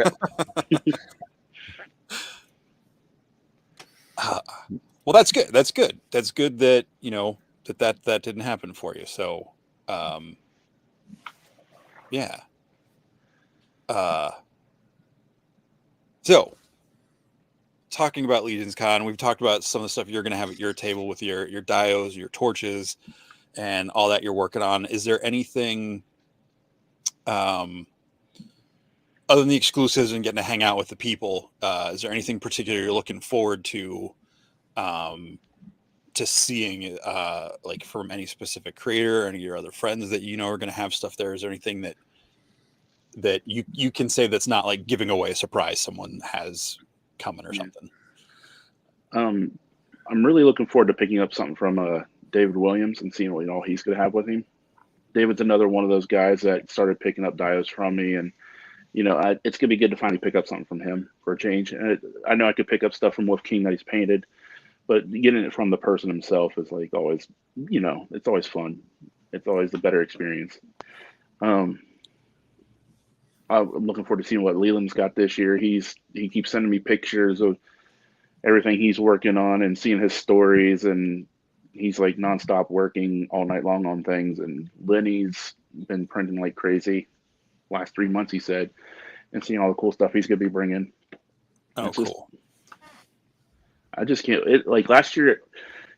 Well, that's good. That's good. That's good that, that didn't happen for you. So, yeah. So talking about Legion's Con, we've talked about some of the stuff you're going to have at your table with your dios, your torches, and all that you're working on. Is there anything, other than the exclusives and getting to hang out with the people, is there anything particular you're looking forward to seeing, like from any specific creator or any of your other friends that are going to have stuff there? Is there anything that you can say that's not like giving away a surprise someone has coming or something? I'm really looking forward to picking up something from David Williams and seeing what he's going to have with him. David's another one of those guys that started picking up dios from me, and it's going to be good to finally pick up something from him for a change. And I know I could pick up stuff from Wolf King that he's painted, but getting it from the person himself is like always, it's always fun. It's always the better experience. I'm looking forward to seeing what Leland's got this year. He keeps sending me pictures of everything he's working on and seeing his stories, and he's like nonstop working all night long on things. And Lenny's been printing like crazy last 3 months, he said, and seeing all the cool stuff he's going to be bringing. Oh, cool. I just can't. Like last year,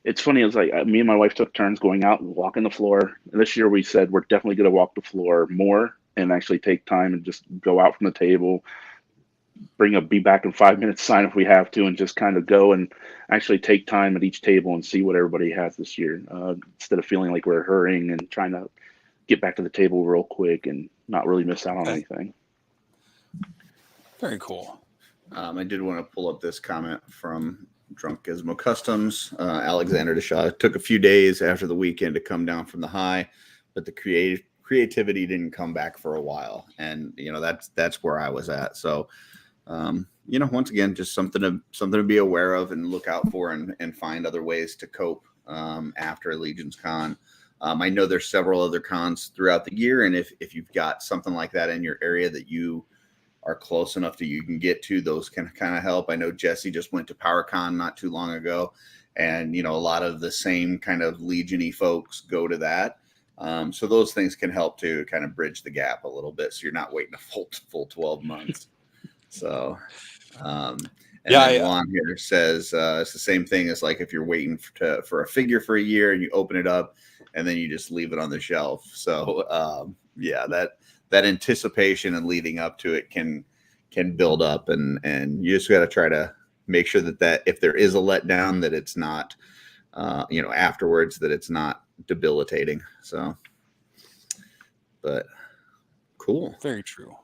it's funny. It was like me and my wife took turns going out and walking the floor. And this year we said we're definitely going to walk the floor more and actually take time and just go out from the table, be back in 5 minutes sign if we have to, and just kind of go and actually take time at each table and see what everybody has this year, instead of feeling like we're hurrying and trying to get back to the table real quick and not really miss out on anything. Very cool. I did want to pull up this comment from Drunk Gizmo Customs. Alexander Deshaw, took a few days after the weekend to come down from the high, but the creativity didn't come back for a while. And, that's where I was at. So, once again, just something to be aware of and look out for and find other ways to cope after Legion's Con. I know there's several other cons throughout the year. And if you've got something like that in your area that you are close enough to you can get to, those can kind of help. I know Jesse just went to PowerCon not too long ago, and a lot of the same kind of Legion-y folks go to that. So those things can help to kind of bridge the gap a little bit, so you're not waiting a full 12 months. So Juan here says it's the same thing as like if you're waiting for a figure for a year and you open it up and then you just leave it on the shelf. So that anticipation and leading up to it can build up, and you just got to try to make sure that if there is a letdown, that it's not, afterwards, that it's not debilitating. So, but cool. Very true.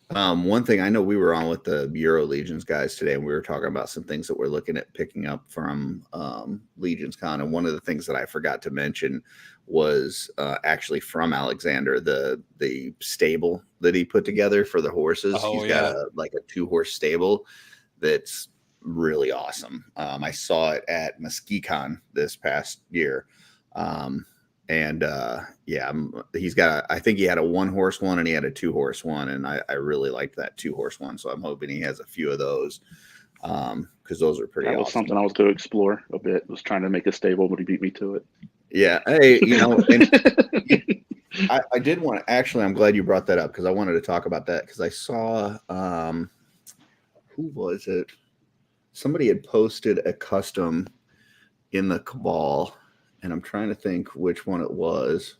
One thing I know, we were on with the Euro Legions guys today, and we were talking about some things that we're looking at picking up from Legions Con. And one of the things that I forgot to mention was actually from Alexander, the stable that he put together for the horses. He's got a 2-horse stable that's really awesome. I saw it at MesquiCon this past year. He's got I think he had a 1-horse one and he had a 2-horse one, and I really liked that 2-horse one, so I'm hoping he has a few of those, because those are pretty awesome. That was something I was to explore a bit. Was trying to make a stable, but he beat me to it. Yeah. Hey, and I did want to, actually, I'm glad you brought that up, because I wanted to talk about that, because I saw who was it? Somebody had posted a custom in the Cabal, and I'm trying to think which one it was.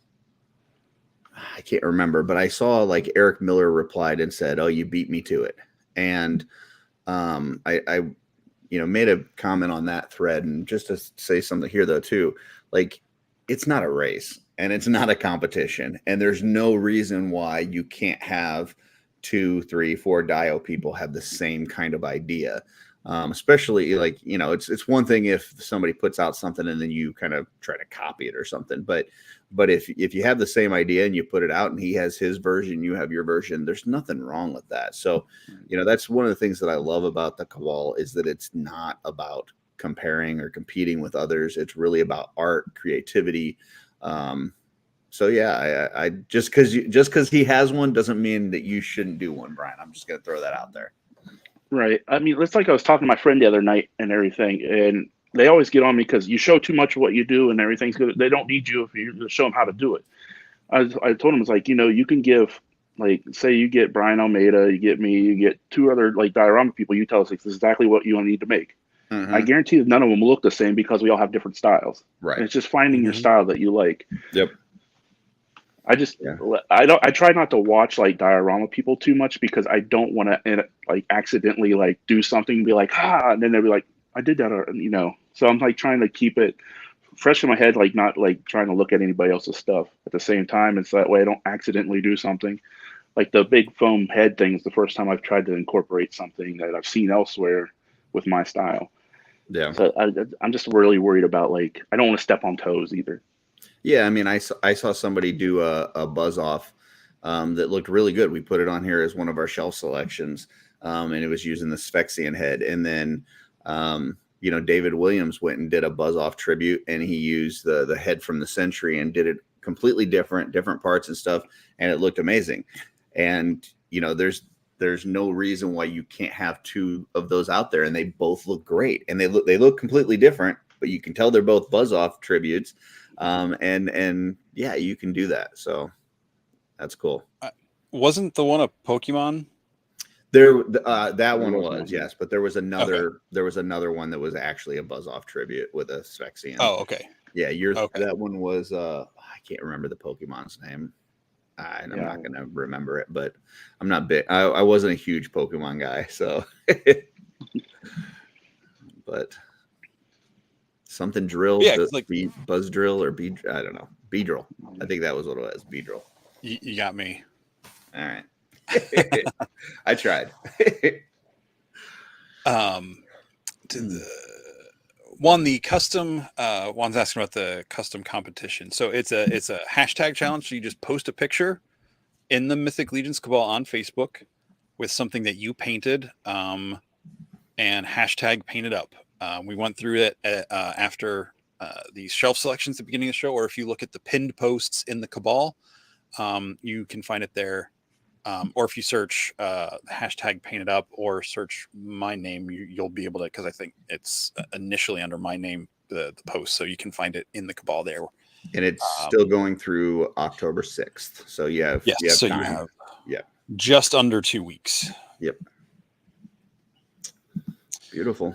I can't remember, but I saw like Eric Miller replied and said, "Oh, you beat me to it." And I made a comment on that thread, and just to say something here though too, like, it's not a race and it's not a competition, and there's no reason why you can't have 2, 3, 4 dio people have the same kind of idea. Especially like, it's one thing if somebody puts out something and then you kind of try to copy it or something, but if you have the same idea and you put it out and he has his version, you have your version, there's nothing wrong with that. So, that's one of the things that I love about the Cabal, is that it's not about comparing or competing with others. It's really about art, creativity. So yeah, I just because he has one doesn't mean that you shouldn't do one, Brian. I'm just going to throw that out there. Right. I mean, it's like I was talking to my friend the other night and everything, and they always get on me because you show too much of what you do and everything's good. They don't need you if you show them how to do it. I told him, it's like, you can give, like, say you get Brian Almeida, you get me, you get 2 other like diorama people, you tell us this is exactly what you need to make. Mm-hmm. I guarantee that none of them will look the same because we all have different styles. Right. And it's just finding your style that you like. Yep. I try not to watch like diorama people too much, because I don't want to like accidentally like do something and be like, and then they'll be like, I did that, So I'm like trying to keep it fresh in my head, like not like trying to look at anybody else's stuff at the same time. It's that way I don't accidentally do something. Like the big foam head thing is the first time I've tried to incorporate something that I've seen elsewhere with my style. Yeah. So I'm just really worried about, like, I don't want to step on toes either. Yeah, I mean, I saw somebody do a buzz off that looked really good. We put it on here as one of our shelf selections, and it was using the Sphexian head. And then, David Williams went and did a buzz off tribute, and he used the head from the Century and did it completely different parts and stuff, and it looked amazing. And there's no reason why you can't have 2 of those out there, and they both look great, and they look completely different, but you can tell they're both buzz off tributes. And yeah, you can do that. So that's cool. Wasn't the one a Pokemon? That one was was, one. yes, but there was another one that was actually a Buzz Off tribute with a Spexian. Oh, okay. Yeah, Okay. that one was I can't remember the Pokemon's name. I'm not gonna remember it, but I'm not big. I wasn't a huge Pokemon guy, so but something drill, Yeah, 'cause, like, Buzz Drill or I don't know, Beedrill. I think that was what it was, Beedrill. you got me. All right. I tried. The custom one's asking about the custom competition. So it's a hashtag challenge. So you just post a picture in the Mythic Legions Cabal on Facebook with something that you painted, and hashtag paint it up. We went through it after the shelf selections at the beginning of the show, or if you look at the pinned posts in the Cabal, you can find it there. Or if you search hashtag paint it up or search my name, you'll be able to, because I think it's initially under my name, the post, so you can find it in the Cabal there. And it's still going through October 6th. So you have so time. you have just under 2 weeks. Yep. Beautiful.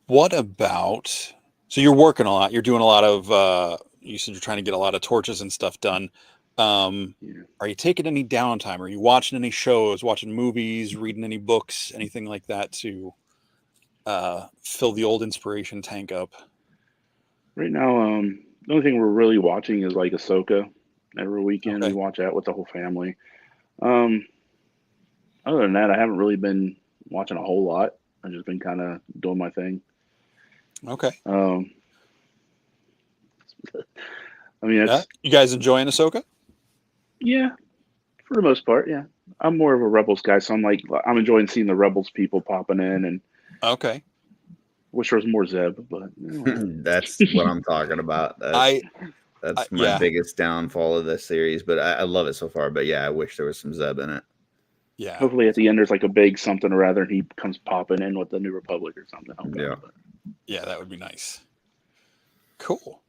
What about, so you're working a lot, you're doing a lot of you said you're trying to get a lot of torches and stuff done. Are you taking any downtime? Are you watching any shows, watching movies, reading any books, anything like that to fill the old inspiration tank up? Right now, the only thing we're really watching is like Ahsoka. Every weekend we watch that with the whole family. Other than that, I haven't really been watching a whole lot. I've just been kind of doing my thing. Okay. I mean, you guys enjoying Ahsoka? Yeah, for the most part, yeah. I'm more of a Rebels guy, so I'm enjoying seeing the Rebels people popping in, and okay. Wish there was more Zeb, but that's what I'm talking about. That's my biggest downfall of this series, but I love it so far. But yeah, I wish there was some Zeb in it. Yeah. Hopefully at the end there's like a big something or other, and he comes popping in with the New Republic or something. Yeah, that would be nice. Cool.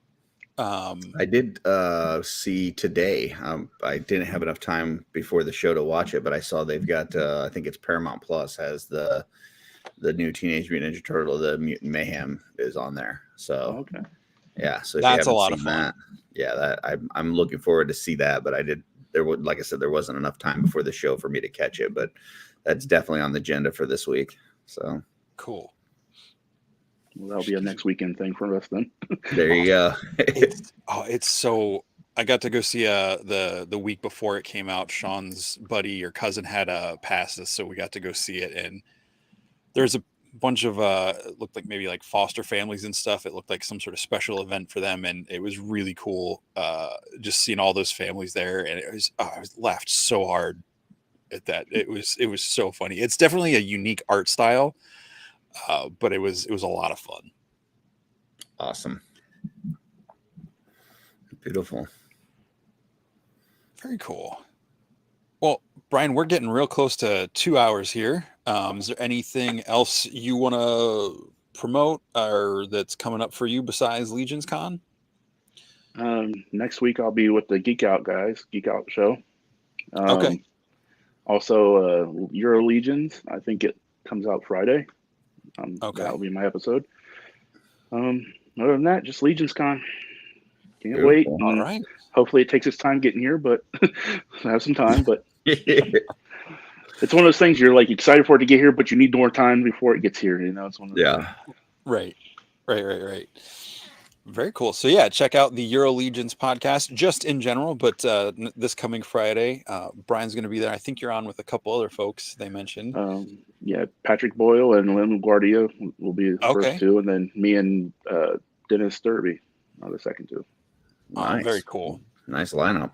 I did see today. I didn't have enough time before the show to watch it, but I saw they've got. I think it's Paramount Plus has the new Teenage Mutant Ninja Turtle, the Mutant Mayhem is on there. So yeah, so if that's you a lot seen of fun. I'm looking forward to see that. But like I said, there wasn't enough time before the show for me to catch it. But that's definitely on the agenda for this week. So cool. Well, that'll be a next weekend thing for us then. There you go. It's so. I got to go see the week before it came out. Sean's buddy or cousin had passes, so we got to go see it. And there's a bunch of it looked like maybe like foster families and stuff. It looked like some sort of special event for them, and it was really cool. Just seeing all those families there, and I laughed so hard at that. It was so funny. It's definitely a unique art style. But it was a lot of fun. Awesome. Beautiful. Very cool. Well, Bryan, we're getting real close to 2 hours here. Is there anything else you want to promote or that's coming up for you besides Legions Con? Next week I'll be with the Geek Out guys, Geek Out show. Okay. Also, Euro Legions. I think it comes out Friday. That'll be my episode. Other than that, just Legions Con. Can't wait. All right. Hopefully it takes its time getting here, but I have some time. But it's one of those things you're like excited for it to get here, but you need more time before it gets here. You know, it's one of those things. Right. Very cool. So yeah, check out the Euro Legions podcast just in general, but this coming Friday, Bryan's going to be there. I think you're on with a couple other folks they mentioned. Yeah, Patrick Boyle and Lynn Guardia will be the first two, and then me and Dennis Sturby are the second two. Nice. Very cool. Nice lineup.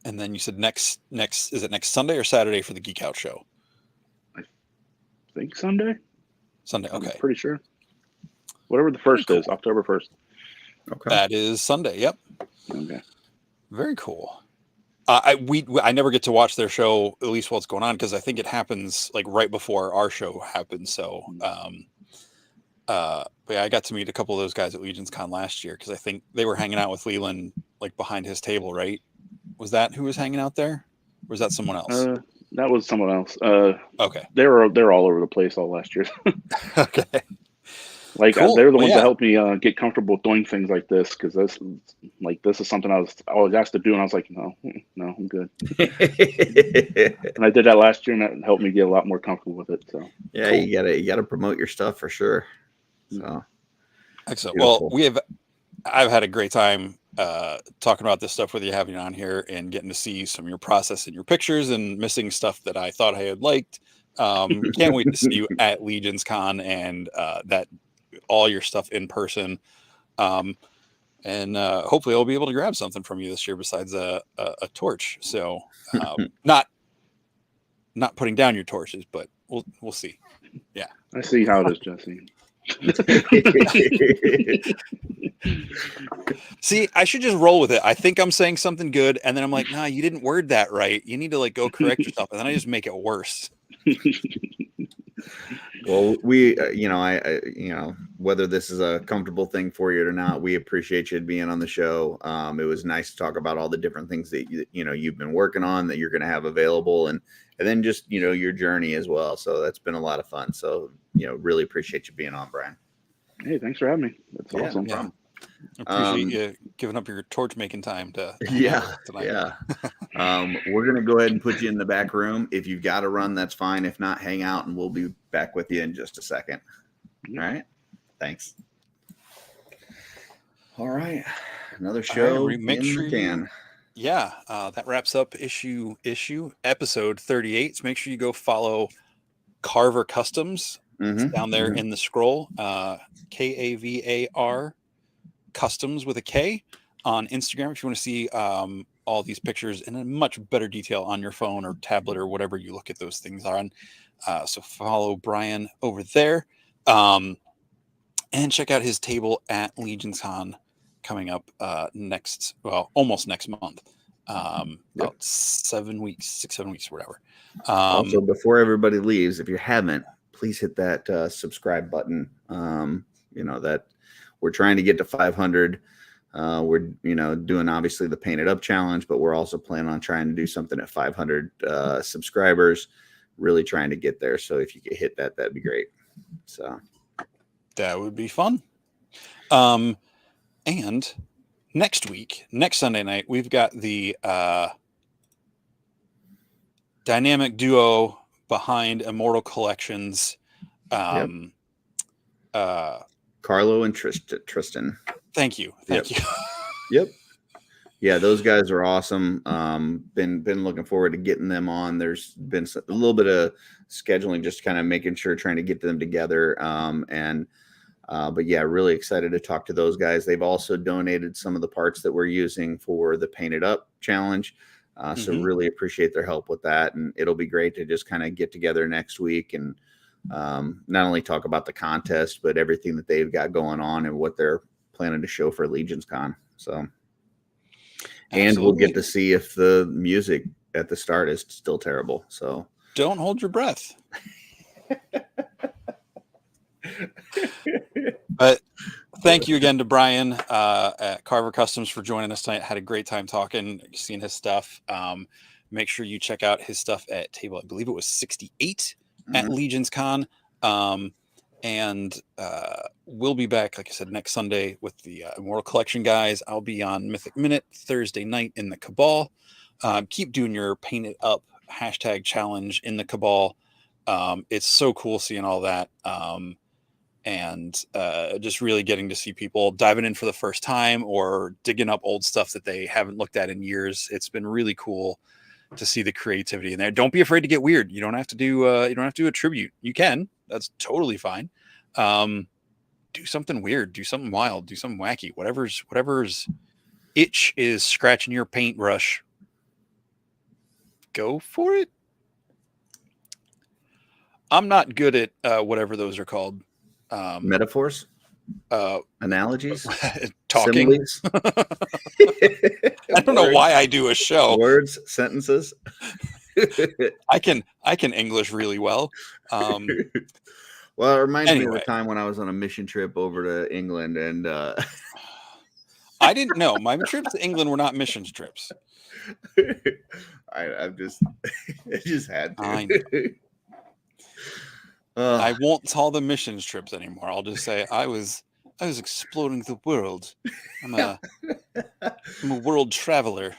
And then you said next is it next Sunday or Saturday for the Geek Out show? I think Sunday. Okay. I'm pretty sure. Whatever the first is, October 1st. Okay. That is Sunday. Yep. Okay. Very cool. I never get to watch their show, at least while it's going on, because I think it happens like right before our show happens. So, but yeah, I got to meet a couple of those guys at Legions Con last year because I think they were hanging out with Leland like behind his table, right? Was that who was hanging out there? Or was that someone else? That was someone else. Okay. They're all over the place all last year. Okay. Like Cool. they're the Well, ones yeah. that helped me get comfortable doing things like this, because this is something I was asked to do, and I was like, no, I'm good. And I did that last year, and that helped me get a lot more comfortable with it. So Yeah, Cool. you gotta promote your stuff for sure. So excellent. beautiful. Well, I've had a great time talking about this stuff with you, having you on here and getting to see some of your process and your pictures and missing stuff that I thought I had liked. Can't wait to see you at Legions Con and that all your stuff in person. And hopefully I'll be able to grab something from you this year besides a torch. So not putting down your torches, but we'll see. Yeah. I see how it is, Jesse. See, I should just roll with it. I think I'm saying something good, and then I'm like, nah, you didn't word that right. You need to like go correct yourself, and then I just make it worse. Well, we, whether this is a comfortable thing for you or not, we appreciate you being on the show. It was nice to talk about all the different things that you've been working on, that you're going to have available, and then just your journey as well. So that's been a lot of fun. So really appreciate you being on, Bryan. Hey, thanks for having me. That's awesome. Yeah. I appreciate you giving up your torch making time to tonight. Yeah. We're gonna go ahead and put you in the back room. If you've got to run, that's fine. If not, hang out, and we'll be back with you in just a second. All right. Thanks. All right. Another show in the can. Yeah, that wraps up episode 38. So make sure you go follow Karvar Customs. It's down there in the scroll. Kavar Customs with a K on Instagram if you want to see all these pictures in a much better detail on your phone or tablet or whatever you look at those things on. So follow Bryan over there, and check out his table at Legions Con coming up almost next month. About 7 weeks, 6-7 weeks, whatever. Also, before everybody leaves, if you haven't, please hit that subscribe button. That we're trying to get to 500. We're doing obviously the Painted Up challenge, but we're also planning on trying to do something at 500 subscribers. Really trying to get there. So if you could hit that, that'd be great. So that would be fun. And next Sunday night, we've got the dynamic duo behind Immortal Collections. Carlo and Tristan. Thank you. Yep. Yeah, those guys are awesome. Been looking forward to getting them on. There's been a little bit of scheduling, just kind of making sure, trying to get them together. But yeah, really excited to talk to those guys. They've also donated some of the parts that we're using for the Painted Up challenge. So really appreciate their help with that. And it'll be great to just kind of get together next week and not only talk about the contest, but everything that they've got going on and what they're planning to show for Legions Con. So, and we'll get to see if the music at the start is still terrible. So don't hold your breath. But thank you again to Bryan at Karvar Customs for joining us tonight. Had a great time talking, seeing his stuff. Make sure you check out his stuff at table, I believe it was 68 at Legions Con. And we'll be back, like I said, next Sunday with the Immortal Collection guys. I'll be on Mythic Minute Thursday night in the Cabal. Keep doing your Painted Up # challenge in the Cabal. It's so cool seeing all that. And just really getting to see people diving in for the first time or digging up old stuff that they haven't looked at in years. It's been really cool to see the creativity in there. Don't be afraid to get weird. You don't have to do a tribute. You can. That's totally fine. Do something weird. Do something wild. Do something wacky. Whatever's itch is scratching your paintbrush. Go for it. I'm not good at whatever those are called. Metaphors, analogies, talking. I don't know why I do a show. Words, sentences. I can English really well. Well, it reminds me of the time when I was on a mission trip over to England, and I didn't know. My trips to England were not missions trips. I just had to. I know. I won't call them missions trips anymore. I'll just say I was exploring the world. I'm a world traveler.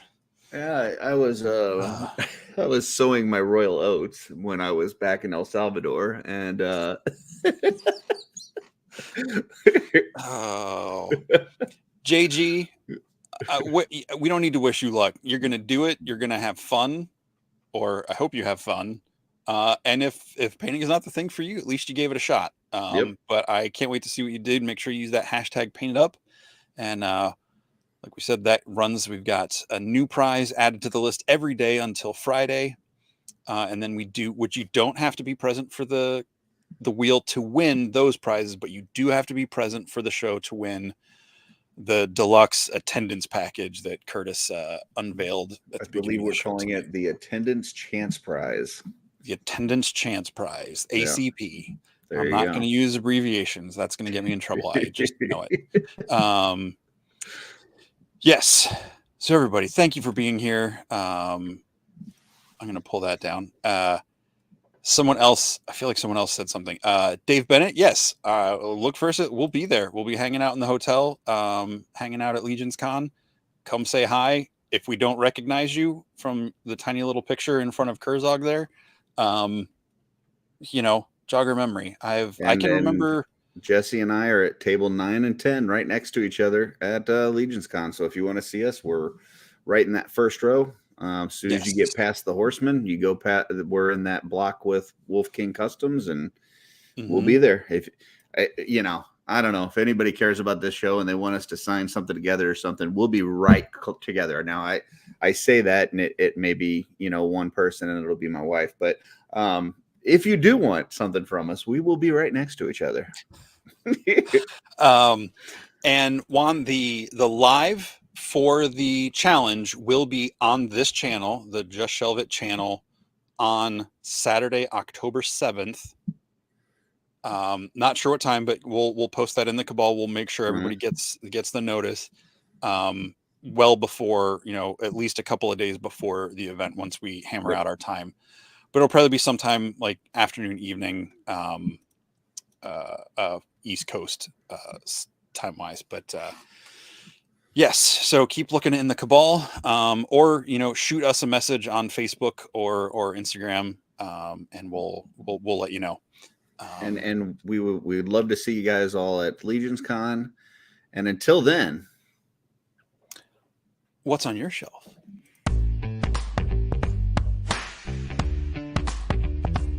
Yeah, I was I was sowing my royal oats when I was back in El Salvador, and oh, JG, we don't need to wish you luck. You're gonna do it. You're gonna have fun, or I hope you have fun. And if painting is not the thing for you, at least you gave it a shot. Yep. But I can't wait to see what you did. Make sure you use that hashtag paint it up. And like we said, that runs. We've got a new prize added to the list every day until Friday. And then we do, which you don't have to be present for the wheel to win those prizes, but you do have to be present for the show to win the deluxe attendance package that Curtis unveiled at the beginning of the show. I believe we're calling it the Attendance Chance Prize. The Attendance Chance Prize, ACP. Yeah. I'm not going to use abbreviations. That's going to get me in trouble. I just know it. Yes. So everybody, thank you for being here. I'm going to pull that down. Someone else, I feel like someone else said something. Dave Bennett, yes. Look for us. We'll be there. We'll be hanging out in the hotel, hanging out at Legion's Con. Come say hi. If we don't recognize you from the tiny little picture in front of Kurzog there, jog our memory. I can remember. Jesse and I are at table 9 and 10 right next to each other at Legion's Con. So if you want to see us, we're right in that first row. As soon as you get past the Horsemen, you go past. We're in that block with Wolf King Customs, and we'll be there. If I don't know if anybody cares about this show and they want us to sign something together or something, we'll be right together. Now, I say that, and it may be one person, and it'll be my wife. But if you do want something from us, we will be right next to each other. And Juan, the live for the challenge will be on this channel, the Just Shelve It channel, on Saturday, October 7th. Not sure what time, but we'll post that in the Cabal. We'll make sure everybody gets the notice well before, at least a couple of days before the event, once we hammer out our time. But it'll probably be sometime like afternoon, evening, East Coast time wise. But yes, so keep looking in the Cabal, or shoot us a message on Facebook or Instagram, and we'll let you know. And we would love to see you guys all at Legion's Con. And until then, what's on your shelf?